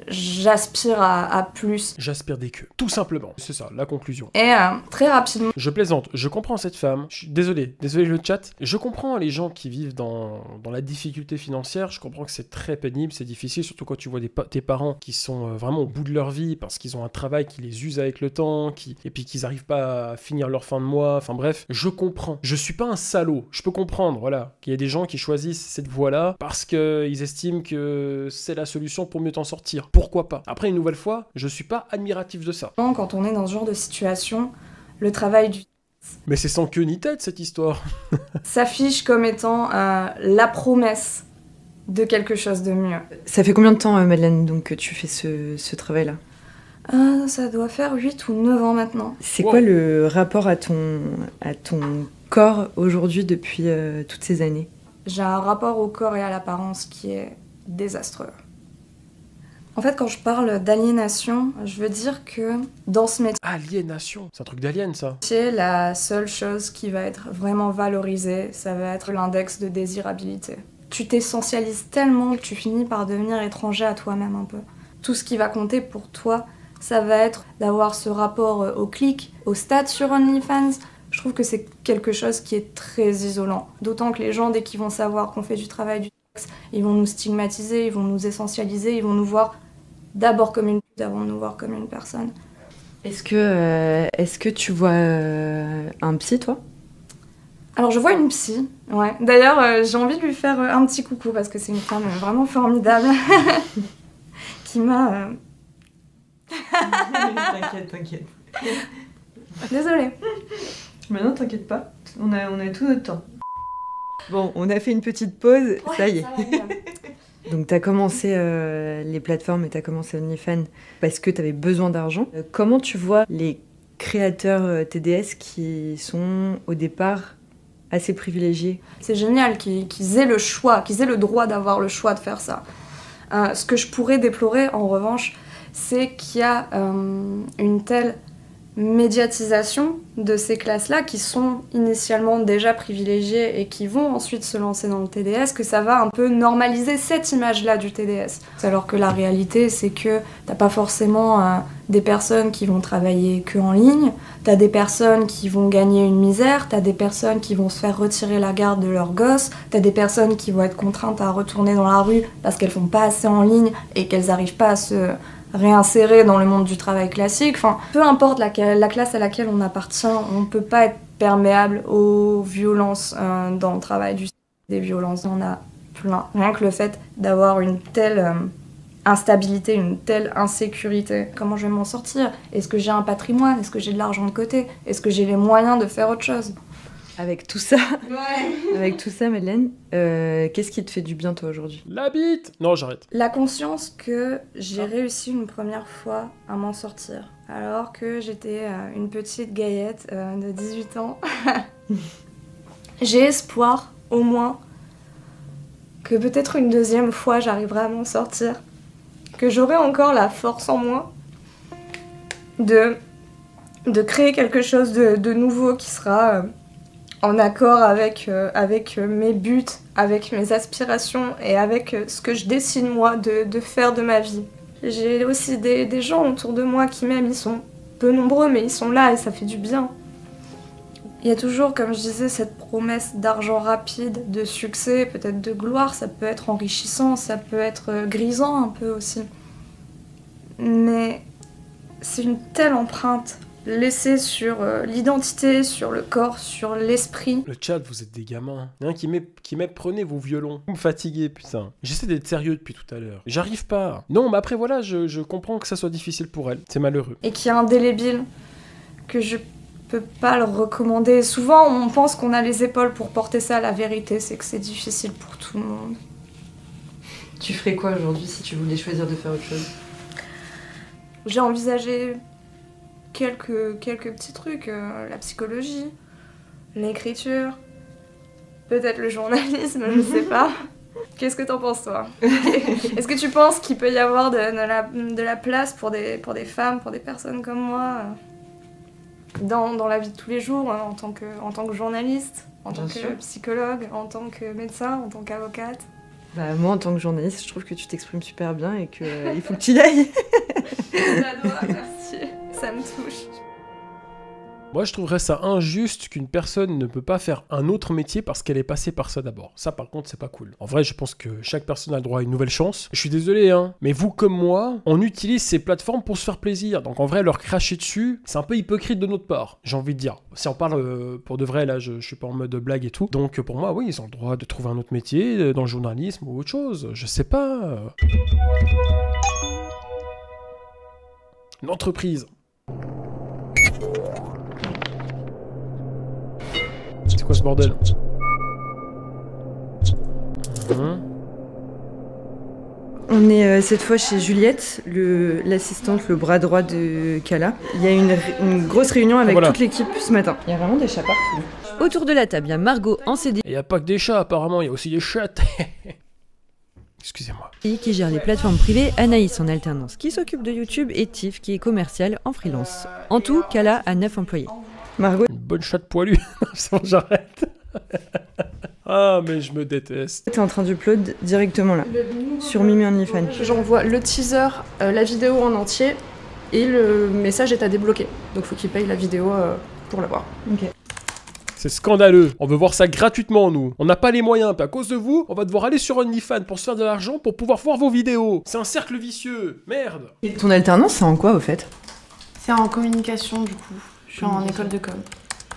J'aspire à plus. J'aspire des queues. Tout simplement. C'est ça, la conclusion. Et très rapidement... Je plaisante. Je comprends cette femme. Je suis désolé le chat. Je comprends les gens qui vivent dans la difficulté financière. Je comprends que c'est très pénible, c'est difficile, surtout quand tu vois tes parents qui sont vraiment au bout de leur vie parce qu'ils ont un travail qui les use avec le temps, et puis qu'ils n'arrivent pas à finir leur fin de mois. Enfin bref, je comprends. Je suis pas un salaud. Je peux comprendre, voilà, qu'il y a des gens qui choisissent cette voie-là parce qu'ils estiment que c'est la solution pour mieux t'en sortir. Pourquoi pas? Après, une nouvelle fois, je suis pas admiratif de ça. Quand on est dans ce genre de situation, le travail du... Mais c'est sans queue ni tête, cette histoire. s'affiche comme étant la promesse de quelque chose de mieux. Ça fait combien de temps, Madeleine, donc, que tu fais ce travail-là? Ça doit faire 8 ou 9 ans maintenant. C'est quoi le rapport à ton corps aujourd'hui depuis toutes ces années? J'ai un rapport au corps et à l'apparence qui est désastreux. En fait, quand je parle d'aliénation, je veux dire que dans ce métier... Aliénation? C'est un truc d'alien, ça. La seule chose qui va être vraiment valorisée, ça va être l'index de désirabilité. Tu t'essentialises tellement que tu finis par devenir étranger à toi-même un peu. Tout ce qui va compter pour toi, ça va être d'avoir ce rapport au clic, au stats sur OnlyFans. Je trouve que c'est quelque chose qui est très isolant. D'autant que les gens, dès qu'ils vont savoir qu'on fait du travail du sexe, ils vont nous stigmatiser, ils vont nous essentialiser, ils vont nous voir d'abord comme une pute avant de nous voir comme une personne. Est-ce que tu vois un psy, toi? Alors je vois une psy, ouais. D'ailleurs, j'ai envie de lui faire un petit coucou parce que c'est une femme vraiment formidable qui m'a... T'inquiète. Désolée. Mais non, t'inquiète pas, on a tout notre temps. Bon, on a fait une petite pause, ouais, ça y est. Donc t'as commencé les plateformes et t'as commencé OnlyFans parce que t'avais besoin d'argent. Comment tu vois les créateurs TDS qui sont au départ assez privilégiés? C'est génial qu'ils aient le choix, qu'ils aient le droit d'avoir le choix de faire ça. Ce que je pourrais déplorer en revanche, c'est qu'il y a une telle médiatisation de ces classes-là qui sont initialement déjà privilégiées et qui vont ensuite se lancer dans le TDS, que ça va un peu normaliser cette image-là du TDS. Alors que la réalité, c'est que t'as pas forcément des personnes qui vont travailler que en ligne, t'as des personnes qui vont gagner une misère, t'as des personnes qui vont se faire retirer la garde de leurs gosses, t'as des personnes qui vont être contraintes à retourner dans la rue parce qu'elles font pas assez en ligne et qu'elles arrivent pas à se réinsérer dans le monde du travail classique. Enfin, peu importe la classe à laquelle on appartient, on ne peut pas être perméable aux violences dans le travail du des violences. On a plein. Rien que le fait d'avoir une telle instabilité, une telle insécurité. Comment je vais m'en sortir? Est-ce que j'ai un patrimoine? Est-ce que j'ai de l'argent de côté? Est-ce que j'ai les moyens de faire autre chose? Avec tout ça, Madeleine, qu'est-ce qui te fait du bien toi aujourd'hui? La bite! Non, j'arrête. La conscience que j'ai réussi une première fois à m'en sortir, alors que j'étais une petite gaillette de 18 ans. J'ai espoir, au moins, que peut-être une deuxième fois j'arriverai à m'en sortir, que j'aurai encore la force en moi de créer quelque chose de nouveau qui sera... en accord avec mes buts, avec mes aspirations et avec ce que je décide moi de faire de ma vie. J'ai aussi des gens autour de moi qui m'aiment, ils sont peu nombreux mais ils sont là et ça fait du bien. Il y a toujours, comme je disais, cette promesse d'argent rapide, de succès, peut-être de gloire, ça peut être enrichissant, ça peut être grisant un peu aussi. Mais c'est une telle empreinte laisser sur l'identité, sur le corps, sur l'esprit. Le chat, vous êtes des gamins. Il y en a qui prenez vos violons. Vous me fatiguez, putain. J'essaie d'être sérieux depuis tout à l'heure. J'arrive pas. Non, mais après, voilà, je comprends que ça soit difficile pour elle. C'est malheureux. Et qui est indélébile, que je peux pas le recommander. Souvent, on pense qu'on a les épaules pour porter ça. La vérité, c'est que c'est difficile pour tout le monde. Tu ferais quoi aujourd'hui si tu voulais choisir de faire autre chose? J'ai envisagé quelques petits trucs. La psychologie, l'écriture, peut-être le journalisme, je sais pas. Qu'est-ce que t'en penses, toi? Est-ce que tu penses qu'il peut y avoir de la place pour des femmes, pour des personnes comme moi dans la vie de tous les jours, en tant que journaliste, en tant que psychologue, en tant que médecin, en tant qu'avocate? Bah, moi, en tant que journaliste, je trouve que tu t'exprimes super bien et qu'il faut que tu y ailles. J'adore, merci. Ça me touche. Moi, je trouverais ça injuste qu'une personne ne peut pas faire un autre métier parce qu'elle est passée par ça d'abord. Ça, par contre, c'est pas cool. En vrai, je pense que chaque personne a le droit à une nouvelle chance. Je suis désolé, hein, mais vous comme moi, on utilise ces plateformes pour se faire plaisir. Donc en vrai, leur cracher dessus, c'est un peu hypocrite de notre part, j'ai envie de dire. Si on parle pour de vrai, là, je suis pas en mode blague et tout. Donc pour moi, oui, ils ont le droit de trouver un autre métier, dans le journalisme ou autre chose. Je sais pas. Une entreprise. C'est quoi ce bordel? On est cette fois chez Juliette, l'assistante, le bras droit de Kala. Il y a une grosse réunion avec toute l'équipe ce matin. Il y a vraiment des chats partout. Autour de la table, il y a Margot en CD. Il n'y a pas que des chats apparemment, il y a aussi des chattes. Excusez-moi. Qui gère les plateformes privées, Anaïs en alternance, qui s'occupe de YouTube, et Tiff qui est commercial en freelance. En tout, Kala a 9 employés. Margot... Une bonne chatte poilue. C'est bon, j'arrête. Ah, mais je me déteste. T'es en train d'upload directement là, sur Mimi OnlyFans. J'envoie le teaser, la vidéo en entier, et le message est à débloquer. Donc faut qu'il paye la vidéo pour l'avoir. Ok. C'est scandaleux. On veut voir ça gratuitement, nous. On n'a pas les moyens, puis à cause de vous, on va devoir aller sur OnlyFans pour se faire de l'argent pour pouvoir voir vos vidéos. C'est un cercle vicieux. Merde. Et ton alternance, c'est en quoi, au fait? C'est en communication, du coup. Je suis en école de com.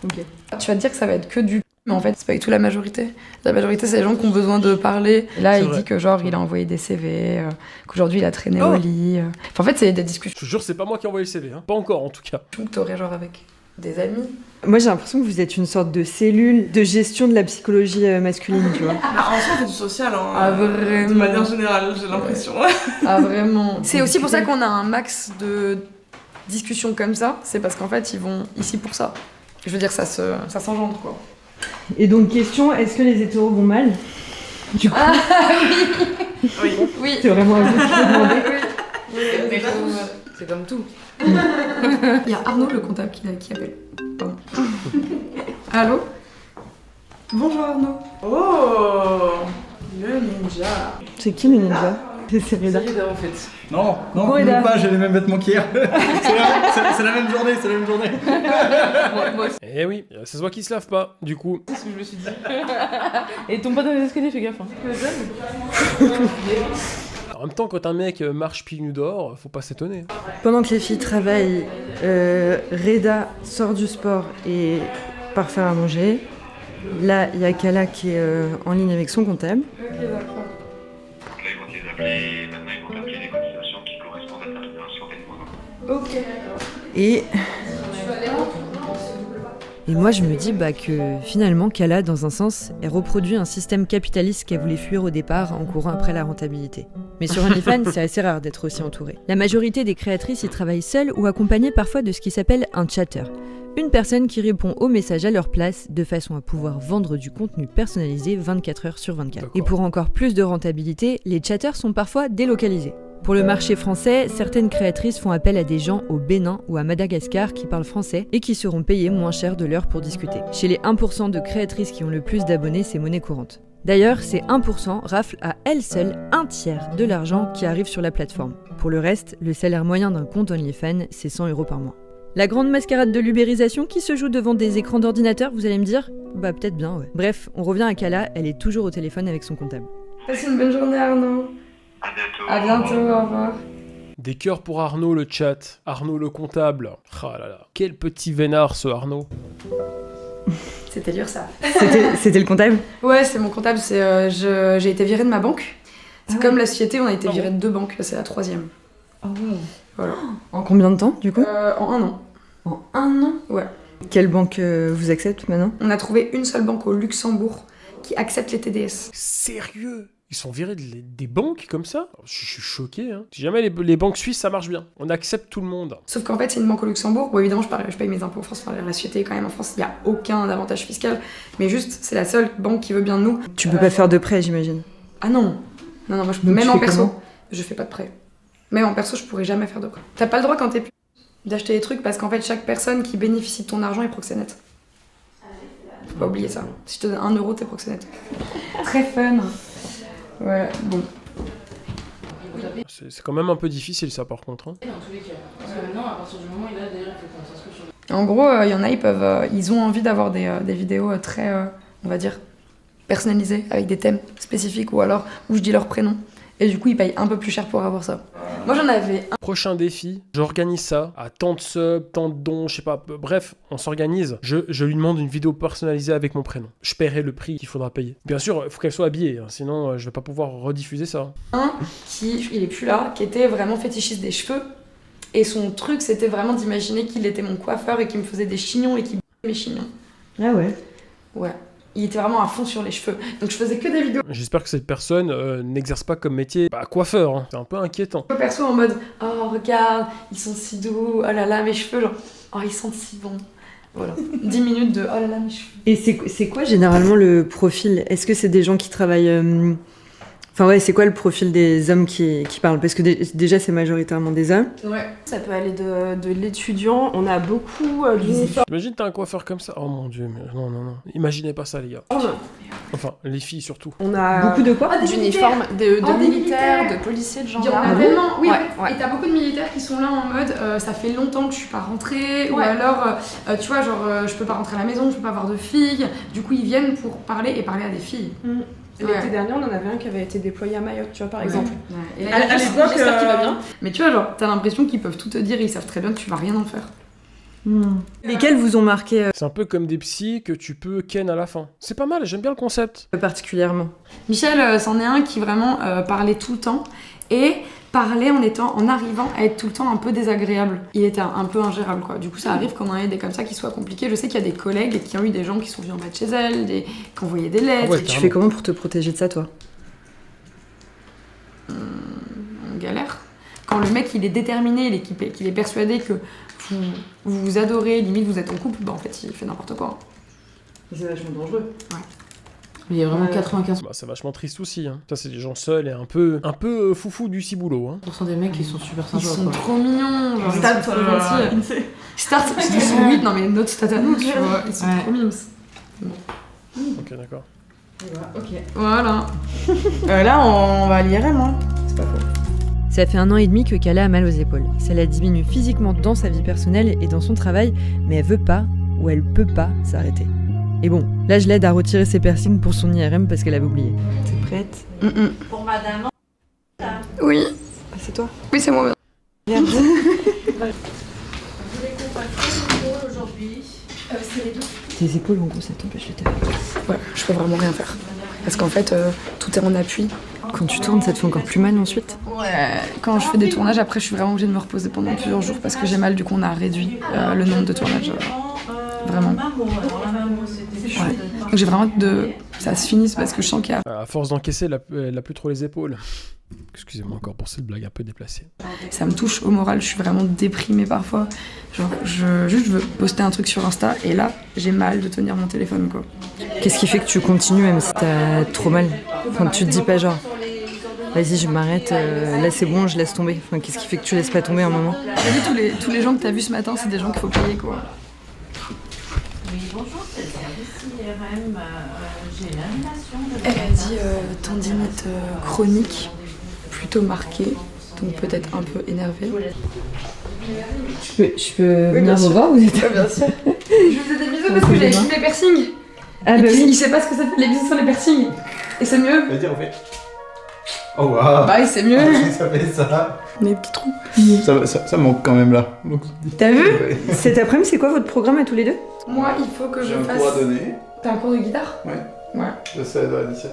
Ok. Tu vas te dire que ça va être que du... Mais en fait, c'est pas du tout la majorité. La majorité, c'est les gens qui ont besoin de parler. Là, il dit que genre, il a envoyé des CV, qu'aujourd'hui, il a traîné au lit. Enfin, en fait, c'est des discussions. Je te jure, c'est pas moi qui ai envoyé le CV, hein. Pas encore, en tout cas. Que t'aurais genre avec des amis. Moi, j'ai l'impression que vous êtes une sorte de cellule de gestion de la psychologie masculine, tu vois. Bah, en soi, on fait du social, hein. Ah, vraiment. De manière générale, j'ai l'impression. Ah, vraiment. C'est aussi pour ça qu'on a un max de discussions comme ça. C'est parce qu'en fait, ils vont ici pour ça. Je veux dire, ça s'engendre, quoi. Et donc, question, est-ce que les hétéros vont mal? Du coup... Ah oui. Oui. Oui. C'est vraiment à vous que je peux demander. Oui. Mais c'est comme tout. Il y a Arnaud, le comptable, qui appelle. Pardon. Allô? Bonjour Arnaud. Oh, le ninja. C'est qui le ninja? C'est Reda. C'est Reda en fait. Non, Reda. pas, j'ai les mêmes vêtements qu'hier. c'est la même journée, c'est la même journée. Eh oui, ça se voit qu'ils se lavent pas, du coup. C'est ce que je me suis dit. Et tombe pas dans les escaliers, fais gaffe. Hein. En même temps, quand un mec marche pieds nus dehors, faut pas s'étonner. Pendant que les filles travaillent, Reda sort du sport et part faire à manger. Là, il y a Kala qui est en ligne avec son comptable. Ok, d'accord. Là, ils vont les appeler, maintenant ils vont calculer les cotisations qui correspondent à ta rémunération des mois. Ok, d'accord. Et moi, je me dis que finalement, Kala, dans un sens, elle reproduit un système capitaliste qu'elle voulait fuir au départ en courant après la rentabilité. Mais sur OnlyFans, c'est assez rare d'être aussi entourée. La majorité des créatrices y travaillent seules ou accompagnées parfois de ce qui s'appelle un chatter. Une personne qui répond aux messages à leur place de façon à pouvoir vendre du contenu personnalisé 24 heures sur 24. Et pour encore plus de rentabilité, les chatters sont parfois délocalisés. Pour le marché français, certaines créatrices font appel à des gens au Bénin ou à Madagascar qui parlent français et qui seront payés moins cher de l'heure pour discuter. Chez les 1% de créatrices qui ont le plus d'abonnés, c'est monnaie courante. D'ailleurs, ces 1% raflent à elles seules un tiers de l'argent qui arrive sur la plateforme. Pour le reste, le salaire moyen d'un compte OnlyFans, c'est 100 € par mois. La grande mascarade de l'ubérisation qui se joue devant des écrans d'ordinateur, vous allez me dire? Bah peut-être bien, ouais. Bref, on revient à Kala, elle est toujours au téléphone avec son comptable. Passe une bonne journée Arnaud. À bientôt. À bientôt, au revoir. Des cœurs pour Arnaud le chat. Arnaud le comptable. Ah là là. Quel petit vénard ce Arnaud. C'était dur ça. C'était le comptable? Ouais, c'est mon comptable. J'ai été virée de ma banque. C'est comme la société, on a été viré de 2 banques. Là, c'est la 3e. Ah ouais. Voilà. En combien de temps, du coup? En 1 an. En 1 an? Ouais. Quelle banque vous accepte maintenant? On a trouvé une seule banque au Luxembourg qui accepte les TDS. Sérieux? Ils sont virés des banques comme ça? Je suis choqué. Hein. Si jamais les banques suisses, ça marche bien. On accepte tout le monde. Sauf qu'en fait, c'est une banque au Luxembourg. Bon, évidemment, je paye mes impôts en France. Enfin, la société, quand même, en France, il n'y a aucun avantage fiscal. Mais juste, c'est la seule banque qui veut bien de nous. Tu peux pas faire de prêt, j'imagine? Ah non. Non, moi, je peux. Même en perso, je fais pas de prêt. Même en perso, je pourrais jamais faire de prêt. T'as pas le droit quand t'es d'acheter des trucs parce qu'en fait, chaque personne qui bénéficie de ton argent est proxénète. Faut pas oublier ça. Si je te donne 1 euro, t'es proxénète. Très fun. Ouais, bon. C'est quand même un peu difficile ça par contre. Hein. Dans tous les cas. Parce que maintenant, à partir du moment où il a d'ailleurs, il faut qu'on s'inscrive sur. En gros, il y en a, ils ont envie d'avoir des vidéos très, on va dire, personnalisées, avec des thèmes spécifiques ou alors où je dis leur prénom. Et du coup, ils payent un peu plus cher pour avoir ça. Moi, j'en avais un. Prochain défi, j'organise ça à tant de subs, tant de dons, je sais pas. Bref, on s'organise. Je lui demande une vidéo personnalisée avec mon prénom. Je paierai le prix qu'il faudra payer. Bien sûr, il faut qu'elle soit habillée, hein, sinon je vais pas pouvoir rediffuser ça. Un il est plus là, qui était vraiment fétichiste des cheveux. Et son truc, c'était vraiment d'imaginer qu'il était mon coiffeur et qu'il me faisait des chignons et qu'il mes chignons. Ah ouais? Ouais. Il était vraiment à fond sur les cheveux. Donc je faisais que des vidéos. J'espère que cette personne n'exerce pas comme métier coiffeur. Hein. C'est un peu inquiétant. Perso en mode, oh regarde, ils sont si doux, oh là là, mes cheveux, genre, oh ils sentent si bon. Voilà. 10 minutes de, oh là là, mes cheveux. Et c'est quoi généralement le profil? Est-ce que c'est des gens qui travaillent... Enfin ouais, c'est quoi le profil des hommes qui parlent? Parce que déjà, c'est majoritairement des hommes. Ouais. Ça peut aller de l'étudiant, on a beaucoup d'uniformes. Imagine t'as un coiffeur comme ça. Oh mon dieu, mais non, non, non. Imaginez pas ça les gars. Enfin, les filles surtout. On a beaucoup de quoi? D'uniformes, de militaires, de policiers, de gendarmes. Oui, ouais. Et t'as beaucoup de militaires qui sont là en mode, ça fait longtemps que je suis pas rentrée, ou alors, tu vois, genre, je peux pas rentrer à la maison, je peux pas avoir de filles. Du coup, ils viennent pour parler à des filles. L'été dernier, on en avait un qui avait été déployé à Mayotte, tu vois, par exemple. Ouais. Et à l'époque, j'espère qu'il va bien. Mais tu vois, genre, t'as l'impression qu'ils peuvent tout te dire et ils savent très bien que tu vas rien en faire. Lesquels vous ont marqué C'est un peu comme des psys que tu peux ken à la fin. C'est pas mal, j'aime bien le concept. Particulièrement. Michel, c'en est un qui vraiment parlait tout le temps et parlait en arrivant à être tout le temps un peu désagréable. Il était un peu ingérable quoi. Du coup ça arrive qu'on en ait des comme ça qui soient compliqués. Je sais qu'il y a des collègues qui ont eu des gens qui sont venus en bas de chez elles, qui ont envoyé des lettres. Ah ouais, tu fais comment pour te protéger de ça toi? On galère. Quand le mec il est déterminé, qu'il est persuadé que vous vous adorez, limite vous êtes en couple, bah en fait il fait n'importe quoi. C'est vachement dangereux. Ouais. Il y a vraiment 95%. Bah, c'est vachement triste aussi. Hein. Ça, c'est des gens seuls et un peu foufou du ciboulot. Hein. Des mecs qui sont super sympas. Ils sont trop mignons. Genre, ils sont trop gentils. Start, ils sont 8, non mais notre stat à nous, tu vois. Ils sont trop mimes. Ok, d'accord. Ok. Voilà. Là, on va à l'IRM, hein. C'est pas faux. Ça fait 1 an et demi que Kala a mal aux épaules. Ça la diminue physiquement dans sa vie personnelle et dans son travail, mais elle veut pas, ou elle peut pas, s'arrêter. Et bon, là je l'aide à retirer ses piercings pour son IRM parce qu'elle avait oublié. T'es prête? Pour madame. Oui. Ah, c'est toi? Oui, c'est moi. Merde. Vous voulez qu'on fasse quoi aujourd'hui? C'est les deux. Tes épaules en gros ça t'empêche de taper. Ouais, je peux vraiment rien faire. Parce qu'en fait, tout est en appui. Quand tu tournes, ça te fait encore plus mal ensuite? Ouais. Quand je fais des tournages, après je suis vraiment obligée de me reposer pendant plusieurs jours parce que j'ai mal, du coup on a réduit le nombre de tournages. Vraiment. Ouais. Donc j'ai vraiment de... Ça se finisse parce que je sens qu'il y a... À force d'encaisser, elle a plus trop les épaules. Excusez-moi encore pour cette blague un peu déplacée. Ça me touche au moral, je suis vraiment déprimée parfois. Genre, je veux poster un truc sur Insta et là, j'ai mal de tenir mon téléphone, quoi. Qu'est-ce qui fait que tu continues même si t'as trop mal? Enfin, tu te dis pas genre, vas-y, je m'arrête, là c'est bon, je laisse tomber. Enfin, qu'est-ce qui fait que tu laisses pas tomber un moment? T'as vu tous les gens que t'as vus ce matin, c'est des gens qu'il faut payer, quoi. Oui, bonjour, c'est le service IRM. J'ai l'animation de... Elle a dit tendinite chronique, plutôt marquée, donc peut-être un peu énervée. Je peux venir vous voir, vous êtes... Ouais, bien sûr. Je vous fais des bisous parce que j'avais fini les piercings. Ah bah oui. Il sait pas ce que ça fait les bisous sur les piercings. Et c'est mieux. Vas-y, on fait. Oh waouh. Bah, c'est mieux. Ça fait ça. Mes petits trous. Ça manque quand même là. Donc, T'as vu? ouais. Cet après-midi, c'est quoi votre programme à tous les deux? Moi, il faut que je J'ai un fasse. cours à donner. T'as un cours de guitare? Ouais. Ouais. De 16 à 17.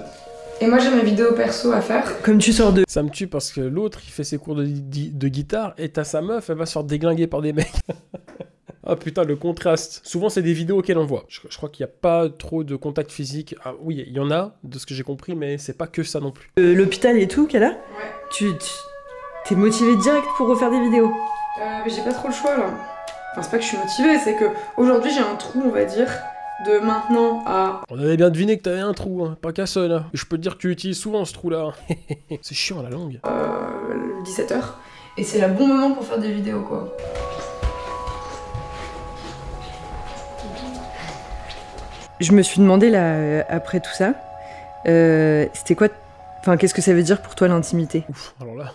Et moi, j'ai mes vidéos perso à faire. Comme tu sors de... Ça me tue parce que l'autre, il fait ses cours de guitare et t'as sa meuf, elle va se faire déglinguer par des mecs. Ah putain, le contraste. Souvent, c'est des vidéos auxquelles on voit. Je crois qu'il n'y a pas trop de contact physique. Ah, oui, il y en a, de ce que j'ai compris, mais c'est pas que ça non plus. L'hôpital et tout, Kala? Ouais. T'es motivé direct pour refaire des vidéos? Mais j'ai pas trop le choix là. Enfin, c'est pas que je suis motivée, c'est que aujourd'hui j'ai un trou, on va dire, de maintenant à. On avait bien deviné que t'avais un trou, hein, pas qu'un seul. Hein. Et je peux te dire que tu l'utilises souvent ce trou-là. C'est chiant à la longue. 17h. Et c'est le bon moment pour faire des vidéos quoi. Je me suis demandé là, après tout ça, c'était quoi... Enfin, qu'est-ce que ça veut dire pour toi l'intimité? Ouf, alors là,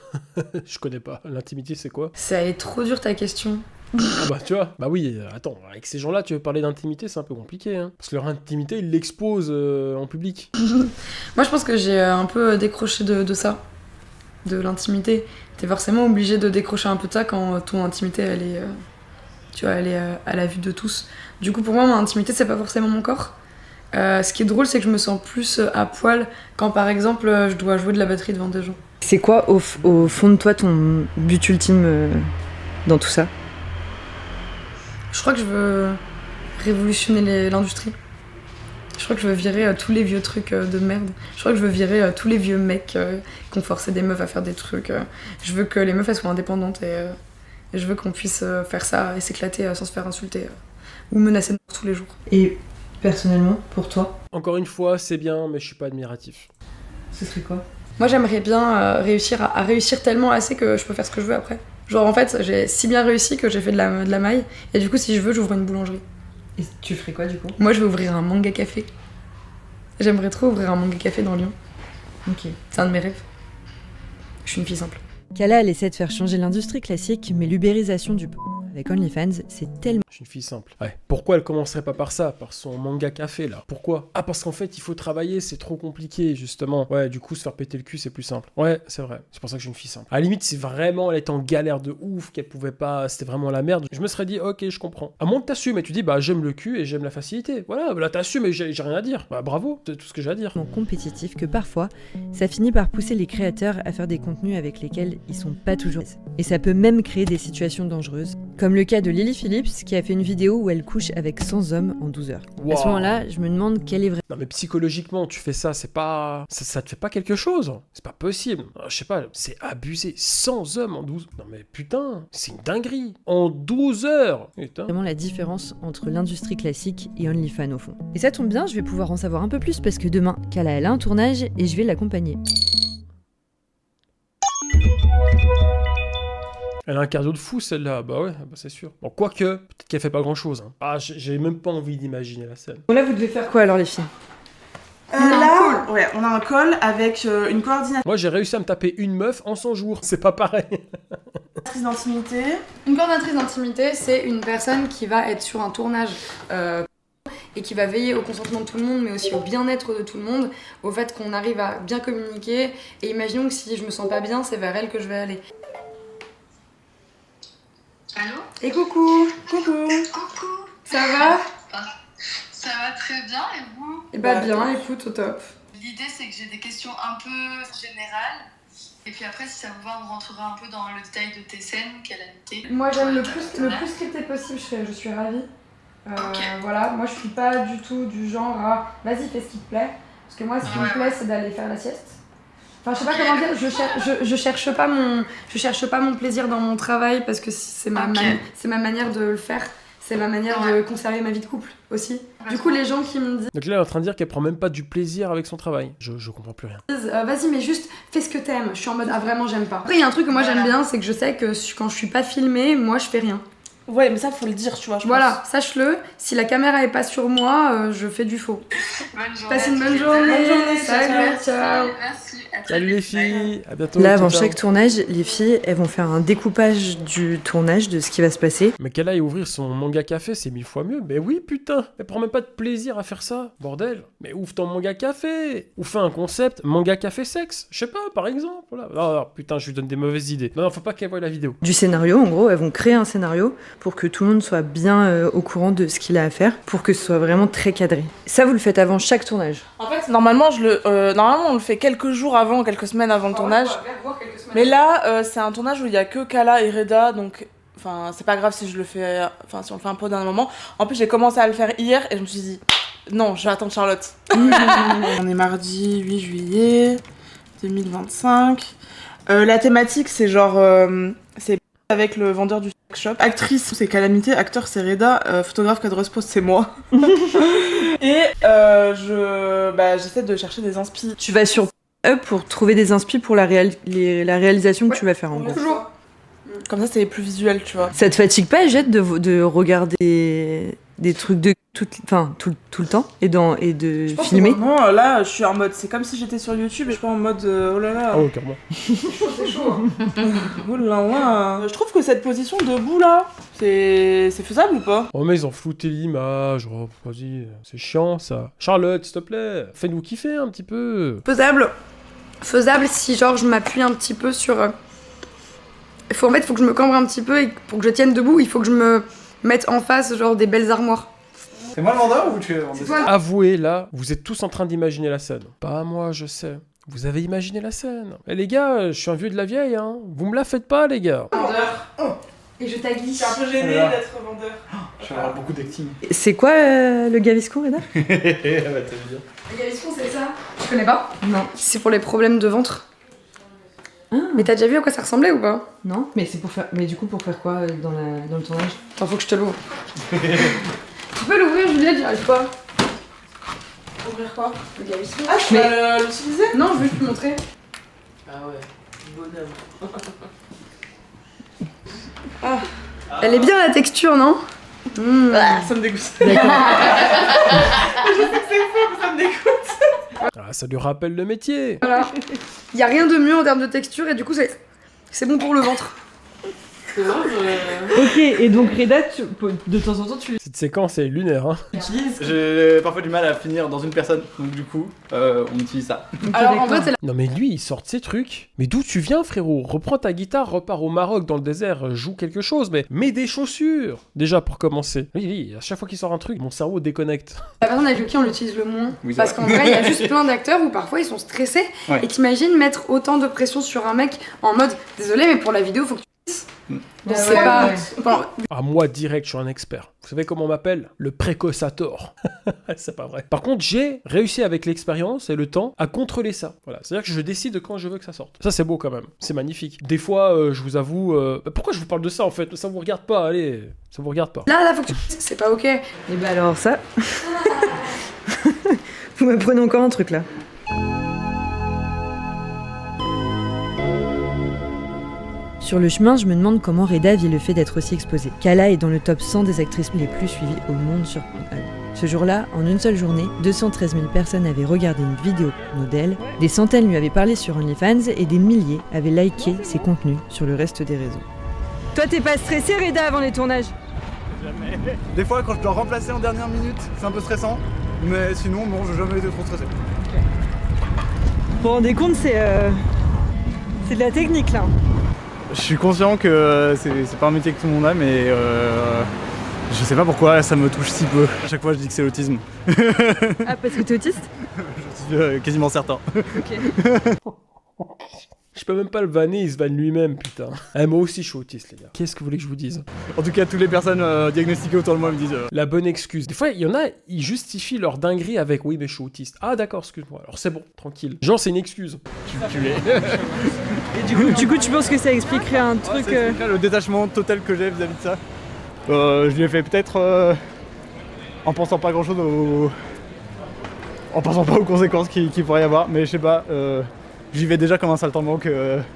je connais pas. L'intimité, c'est quoi? Ça est trop dur ta question. Ah bah tu vois, bah oui, attends, avec ces gens-là, tu veux parler d'intimité, c'est un peu compliqué, hein. Parce que leur intimité, ils l'exposent en public. Moi je pense que j'ai un peu décroché de ça, de l'intimité. T'es forcément obligé de décrocher un peu de ça quand ton intimité, elle est, tu vois, elle est à la vue de tous. Du coup pour moi, mon intimité, c'est pas forcément mon corps. Ce qui est drôle, c'est que je me sens plus à poil quand par exemple je dois jouer de la batterie devant des gens. C'est quoi au fond de toi ton but ultime dans tout ça? Je crois que je veux révolutionner l'industrie. Je crois que je veux virer tous les vieux trucs de merde. Je crois que je veux virer tous les vieux mecs qui ont forcé des meufs à faire des trucs. Je veux que les meufs elles soient indépendantes et je veux qu'on puisse faire ça et s'éclater sans se faire insulter ou menacer de mort tous les jours. Et personnellement, pour toi? Encore une fois, c'est bien, mais je suis pas admiratif. Ce serait quoi? Moi j'aimerais bien réussir à réussir tellement assez que je peux faire ce que je veux après. Genre en fait j'ai si bien réussi que j'ai fait de la maille et du coup si je veux j'ouvre une boulangerie. Et tu ferais quoi du coup? Moi je vais ouvrir un manga café. J'aimerais trop ouvrir un manga café dans Lyon. Ok. C'est un de mes rêves. Je suis une fille simple. Kala, elle essaie de faire changer l'industrie classique, mais l'ubérisation du porno avec OnlyFans, c'est tellement... Je suis une fille simple. Ouais. Pourquoi elle commencerait pas par ça? Par son manga café, là? Pourquoi? Ah, parce qu'en fait, il faut travailler, c'est trop compliqué, justement. Ouais, du coup, se faire péter le cul, c'est plus simple. Ouais, c'est vrai. C'est pour ça que je suis une fille simple. À la limite, si vraiment elle était en galère de ouf, qu'elle pouvait pas... C'était vraiment la merde, je me serais dit, ok, je comprends. À moins que t'assumes et tu dis, bah, j'aime le cul et j'aime la facilité. Voilà, là, t'assumes et j'ai rien à dire. Bah, bravo, c'est tout ce que j'ai à dire. compétitif que parfois, ça finit par pousser les créateurs à faire des contenus avec lesquels ils sont pas toujours... Et ça peut même créer des situations dangereuses. Comme le cas de Lily Phillips, qui a fait une vidéo où elle couche avec 100 hommes en 12 heures. Wow. À ce moment-là, je me demande quelle est vraie... Non mais psychologiquement, tu fais ça, c'est pas... Ça te fait pas quelque chose. C'est pas possible. Je sais pas, c'est abusé. 100 hommes en 12... Non mais putain, c'est une dinguerie. En 12 heures. Putain. Vraiment la différence entre l'industrie classique et OnlyFans au fond. Et ça tombe bien, je vais pouvoir en savoir un peu plus parce que demain, Kala elle a un tournage et je vais l'accompagner. Elle a un cardio de fou celle-là, bah ouais, bah c'est sûr. Bon, quoique, peut-être qu'elle fait pas grand-chose. Hein. Ah, j'ai même pas envie d'imaginer la scène. Bon là, vous devez faire quoi alors les filles? Là, ouais, on a un call avec une coordinatrice Moi, j'ai réussi à me taper une meuf en 100 jours. C'est pas pareil. d'intimité. Une coordinatrice d'intimité, c'est une personne qui va être sur un tournage et qui va veiller au consentement de tout le monde, mais aussi au bien-être de tout le monde, au fait qu'on arrive à bien communiquer. Et imaginons que si je me sens pas bien, c'est vers elle que je vais aller. Allô? Et coucou. Coucou. Ça va? Ça va très bien et vous? Eh bah bien, écoute, au top. L'idée c'est que j'ai des questions un peu générales et puis après si ça vous va on rentrera un peu dans le détail de tes scènes qu'elle a notées. Moi j'aime le plus scripté possible, je suis ravie. Voilà, moi je suis pas du tout du genre à vas-y fais ce qui te plaît. Parce que moi ce qui me plaît c'est d'aller faire la sieste. Enfin je sais pas comment dire, je cherche pas mon plaisir dans mon travail parce que c'est ma manière de le faire. C'est ma manière de conserver ma vie de couple aussi. Du coup, les gens qui me disent... Donc là, elle est en train de dire qu'elle prend même pas du plaisir avec son travail. Je comprends plus rien. Vas-y, mais juste fais ce que t'aimes. Je suis en mode, ah vraiment, j'aime pas. Après, il y a un truc que moi j'aime bien, c'est que je sais que quand je suis pas filmée, moi je fais rien. Ouais, mais ça, faut le dire, tu vois. Voilà, sache-le. Si la caméra est pas sur moi, je fais du faux. Bonne journée. Passe une bonne journée. Bonne journée, Salut, ciao. Merci. À très Salut les vite. filles, à bientôt. Là, avant ciao, chaque ciao. tournage, les filles, elles vont faire un découpage du tournage, de ce qui va se passer. Mais qu'elle aille ouvrir son manga café, c'est 1000 fois mieux. Mais oui, putain, elle prend même pas de plaisir à faire ça, bordel. Mais ouvre ton manga café, ou fais un concept manga café sexe, je sais pas, par exemple. Voilà. Oh, putain, je lui donne des mauvaises idées. Non, faut pas qu'elle voie la vidéo. Du scénario, en gros, elles vont créer un scénario pour que tout le monde soit bien au courant de ce qu'il a à faire, pour que ce soit vraiment très cadré. Ça, vous le faites avant chaque tournage. En fait, normalement, on le fait quelques jours avant, quelques semaines avant le tournage. Mais là, c'est un tournage où il y a que Kala et Reda, donc enfin, c'est pas grave si je le fais, enfin, si on le fait un peu au dernier moment. En plus, j'ai commencé à le faire hier et je me suis dit, non, je vais attendre Charlotte. On est mardi 8 juillet 2025. La thématique, c'est genre, c'est avec le vendeur du sex shop. Actrice, c'est Calamité. Acteur, c'est Reda. Photographe, cadreuse pose, c'est moi. Et j'essaie de chercher des inspi. Tu vas sur Up pour trouver des inspi pour la réalisation que tu vas faire, en gros. Toujours. Comme ça, c'est plus visuel, tu vois. Ça te fatigue pas, Jette, de regarder des trucs de tout le temps et de filmer? Non, là, je suis en mode, c'est comme si j'étais sur YouTube et je suis pas en mode, oh là là. Oh, carrément. C'est chaud. Oh là là. Je trouve que cette position debout là, c'est faisable ou pas? Oh, mais ils ont flouté l'image. Oh, vas-y, c'est chiant ça. Charlotte, s'il te plaît, fais-nous kiffer un petit peu. Faisable. Faisable si, genre, je m'appuie un petit peu sur. En fait, il faut que je me cambre un petit peu et pour que je tienne debout, il faut que je me mette en face, genre, des belles armoires. C'est moi le vendeur ou tu es le vendeur? Avouez, là, vous êtes tous en train d'imaginer la scène. Pas moi, je sais. Vous avez imaginé la scène. Eh les gars, je suis un vieux de la vieille, hein. Vous me la faites pas, les gars. Vendeur. Et je t'aguille. Je suis un peu gênée d'être vendeur. Je vais avoir beaucoup d'acting. C'est quoi le Gaviscon, Reda? Bah, t'as bien. Le Gaviscon, c'est ça? Tu connais pas? Non. C'est pour les problèmes de ventre. Ah. Mais t'as déjà vu à quoi ça ressemblait ou pas? Non, mais c'est pour faire. Mais du coup, pour faire quoi dans le tournage? Attends, faut que je te l'ouvre. Tu peux l'ouvrir, Juliette, j'y arrive pas. Ouvrir quoi? Le Gaviscon. Ah, tu vas l'utiliser? Non, je vais te montrer. Ah ouais, bonhomme. Ah. Elle est bien la texture, non? Ah, ça me dégoûte. Je sais que c'est faux, mais ça me dégoûte. Ah, ça lui rappelle le métier. Voilà. Y a rien de mieux en termes de texture et du coup, c'est bon pour le ventre. Ok, et donc Reda, de temps en temps, tu... Cette séquence est lunaire, hein. J'ai parfois du mal à finir dans une personne, donc du coup, on utilise ça. Alors en fait, c'est la... Non mais lui, il sort de ses trucs. Mais d'où tu viens, frérot? Reprends ta guitare, repars au Maroc, dans le désert, joue quelque chose, mais mets des chaussures. Déjà, pour commencer. Oui, à chaque fois qu'il sort un truc, mon cerveau déconnecte. La personne avec qui on l'utilise le moins. Oui, Parce c'est qu'en vrai. vrai, il y a juste plein d'acteurs où parfois ils sont stressés. Ouais. Et t'imagines mettre autant de pression sur un mec en mode désolé, mais pour la vidéo, faut que tu. C'est pas. Bon, Ah, moi, direct, je suis un expert. Vous savez comment on m'appelle? Le précosator. C'est pas vrai. Par contre, j'ai réussi avec l'expérience et le temps à contrôler ça. Voilà, c'est-à-dire que je décide quand je veux que ça sorte. Ça, c'est beau quand même. C'est magnifique. Des fois, je vous avoue... pourquoi je vous parle de ça, en fait? Ça vous regarde pas, allez. Ça vous regarde pas. là, faut que tu. C'est pas ok. Et bah alors ça... Vous m'apprenez encore un truc là. Sur le chemin, je me demande comment Reda vit le fait d'être aussi exposée. Kala est dans le top 100 des actrices les plus suivies au monde sur Pornhub. Ce jour-là, en une seule journée, 213 000 personnes avaient regardé une vidéo d'elle, des centaines lui avaient parlé sur OnlyFans et des milliers avaient liké ses contenus sur le reste des réseaux. Toi, t'es pas stressé, Reda, avant les tournages? Jamais. Des fois, quand je dois remplacer en dernière minute, c'est un peu stressant. Mais sinon, bon, j'ai jamais été trop stressé. Vous vous rendez compte, c'est de la technique là. Je suis conscient que c'est pas un métier que tout le monde a, mais je sais pas pourquoi ça me touche si peu. À chaque fois, je dis que c'est l'autisme. Ah, parce que t'es autiste? Je suis quasiment certain. Ok. Je peux même pas le vanner, il se vanne lui-même, putain. Eh, moi aussi, je suis autiste, les gars. Qu'est-ce que vous voulez que je vous dise? En tout cas, toutes les personnes diagnostiquées autour de moi me disent... La bonne excuse. Des fois, il y en a, ils justifient leur dinguerie avec « Oui, mais je suis autiste. » Ah, d'accord, excuse-moi. Alors, c'est bon, tranquille. Genre, c'est une excuse. Tu l'es. Et du coup, tu penses que ça expliquerait un truc... Ça expliquerait le détachement total que j'ai vis-à-vis de ça. Je l'ai fait peut-être en pensant pas grand-chose en pensant pas aux conséquences qu'il pourrait y avoir, mais je sais pas, j'y vais déjà comme un saltimbanque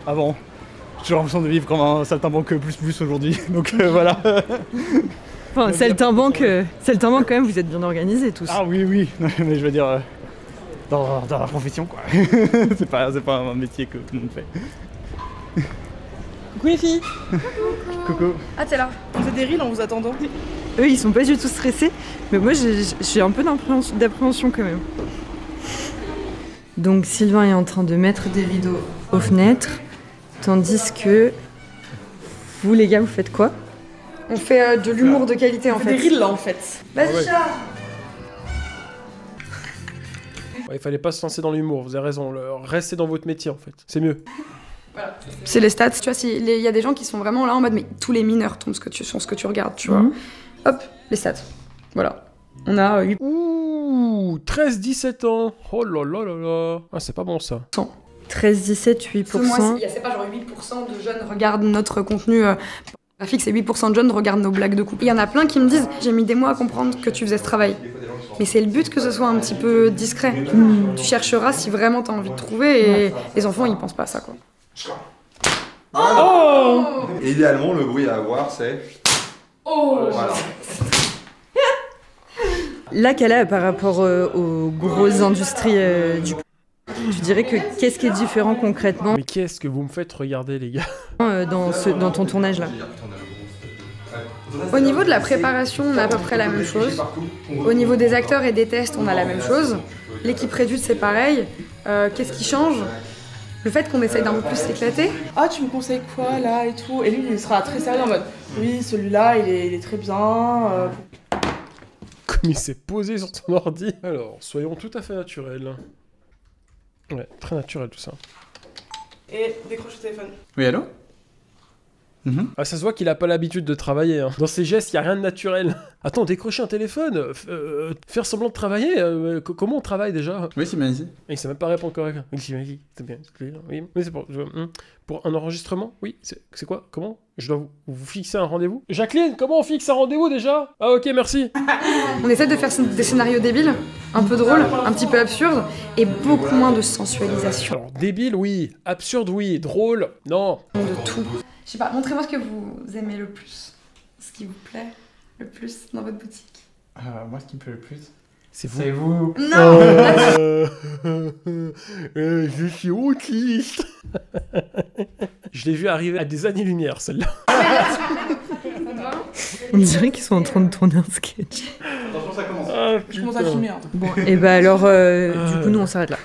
avant. J'ai l'impression de vivre comme un saltimbanque plus aujourd'hui, donc voilà. Enfin, saltimbanque quand même, vous êtes bien organisés tous. Ah oui, mais je veux dire, dans la profession quoi. c'est pas un métier que tout le monde fait. Coucou les filles. Coucou. Ah, t'es là. On fait des reels en vous attendant. Eux, ils sont pas du tout stressés, mais moi j'ai un peu d'appréhension quand même. Donc Sylvain est en train de mettre des rideaux aux fenêtres, tandis que vous les gars, vous faites quoi? On fait de l'humour de qualité en fait. Des reels là en fait. Vas-y, chat. Ouais, il fallait pas se lancer dans l'humour, vous avez raison. Restez dans votre métier en fait, c'est mieux. Voilà. C'est les stats, tu vois, il y a des gens qui sont vraiment là en mode mais tous les mineurs tombent sur ce que tu regardes, tu vois. Hop, les stats. Voilà. On a 8... Ouh, 13-17 ans. Oh là là là là. Ah, c'est pas bon ça. 13-17, 8%. C'est pas genre 8% de jeunes regardent notre contenu graphique, c'est 8% de jeunes regardent nos blagues de couple. Il y en a plein qui me disent j'ai mis des mois à comprendre que tu faisais ce travail. Mais c'est le but que ce soit un petit peu discret. Tu chercheras si vraiment t'as envie de trouver et les enfants ils pensent pas à ça quoi. Oh et idéalement, le bruit à avoir, c'est... Oh voilà. Là, Kala, par rapport aux grosses industries du... Tu dirais que qu'est-ce qui est différent concrètement? Mais qu'est-ce que vous me faites regarder, les gars? Dans ton tournage là. Au niveau de la préparation, on a à peu près la même chose. Au niveau des acteurs et des tests, on a la même chose. L'équipe réduite, c'est pareil. Qu'est-ce qui change? Le fait qu'on essaye d'un peu plus s'éclater. Ah, tu me conseilles quoi là et tout? Et lui, il sera très sérieux en mode oui, celui-là, il est très bien. Comme il s'est posé sur ton ordi. Alors, soyons tout à fait naturels. Ouais, très naturel tout ça. Et décroche le téléphone. Oui, allô? Ah, ça se voit qu'il a pas l'habitude de travailler. Hein. Dans ses gestes, il y a rien de naturel. Attends, décrocher un téléphone, faire semblant de travailler, comment on travaille déjà? Oui, c'est bien ici. Il sait même pas répondre correctement. Oui, c'est bien. Oui, mais c'est pour un enregistrement? Oui, c'est quoi? Comment? Je dois vous fixer un rendez-vous? Jacqueline, comment on fixe un rendez-vous déjà? Ah ok, merci. On essaie de faire des scénarios débiles, un peu drôles, un petit peu absurdes, et beaucoup moins de sensualisation. Alors, débile, oui. Absurde, oui. Drôle, non. De tout. Je sais pas, montrez-moi ce que vous aimez le plus. Ce qui vous plaît le plus dans votre boutique. Moi, ce qui me plaît le plus, c'est vous. C'est vous. Non. Je suis autiste. Je l'ai vu arriver à des années-lumière, celle-là. On dirait qu'ils sont en train de tourner un sketch. Attention, ça commence. Ah, je commence à filmer. Hein. Bon, et bah alors, du coup, nous, on s'arrête là.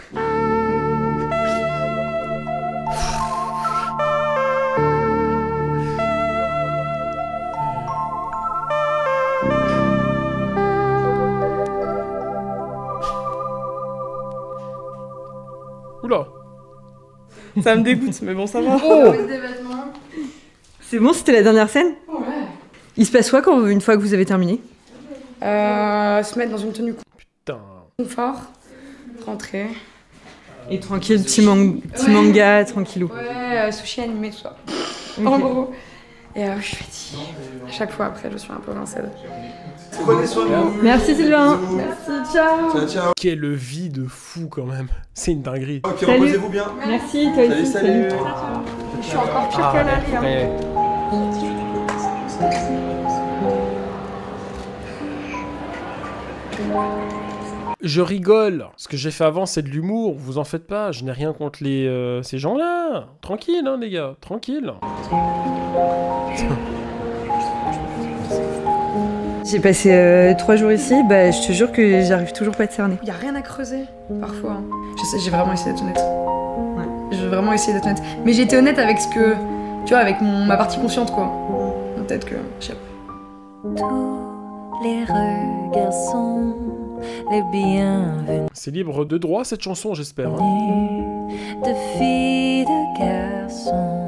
Oula. Ça me dégoûte, mais bon, ça va. Oh. C'est bon, c'était la dernière scène? Ouais. Il se passe quoi une fois que vous avez terminé? Se mettre dans une tenue Putain. confort, rentrer. Et tranquille, petit manga, tranquillou. Ouais, sushi animé, tout ça. Okay. En gros. Et je suis fatiguée. À chaque fois après, je suis un peu rincée. Prenez soin de vous. Merci Sylvain. Merci, ciao. Ciao. Quelle vie de fou quand même. C'est une dinguerie. Ok, reposez-vous bien. Merci, toi aussi. Salut. Je suis encore pire que la vie. Je rigole. Ce que j'ai fait avant, c'est de l'humour. Vous en faites pas. Je n'ai rien contre ces gens-là. Tranquille, hein, les gars. Tranquille. J'ai passé 3 jours ici. Bah, je te jure que j'arrive toujours pas à te cerner. Il y a rien à creuser, parfois. Hein. Je sais, j'ai vraiment essayé d'être honnête. Ouais. J'ai vraiment essayé d'être honnête. Mais j'ai été honnête avec ce que... Tu vois, avec ma partie consciente, quoi. Peut-être que... Je sais pas. Tous les regards sont les bienvenus. C'est libre de droit, cette chanson, j'espère. Hein. De filles, de garçons.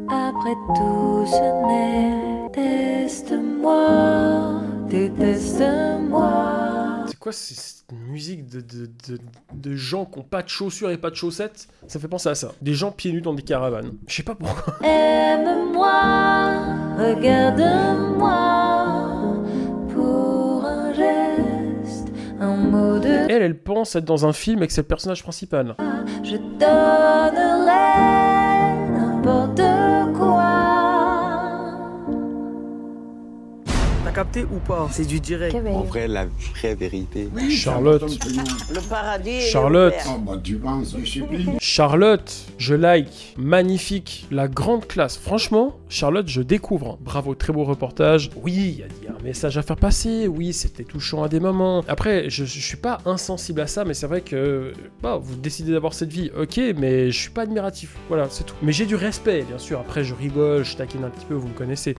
Après tout, ce n'est... Déteste-moi, déteste-moi. C'est quoi cette musique de gens qui ont pas de chaussures et pas de chaussettes? Ça fait penser à ça. Des gens pieds nus dans des caravanes. Je sais pas pourquoi. Aime-moi, regarde-moi. Pour un geste, un mot de... Elle pense être dans un film et que c'est le personnage principal. Je donnerai capté ou pas? C'est du direct. En vrai, la vraie vérité. Charlotte. Le paradis. Charlotte. Et le Oh, bah, tu penses, je supplie. Charlotte, je like. Magnifique. La grande classe. Franchement, Charlotte, je découvre. Bravo, très beau reportage. Oui, il y a un message à faire passer. Oui, c'était touchant à des moments. Après, je suis pas insensible à ça, mais c'est vrai que bah, vous décidez d'avoir cette vie, ok, mais je suis pas admiratif. Voilà, c'est tout. Mais j'ai du respect, bien sûr. Après, je rigole, je taquine un petit peu, vous me connaissez.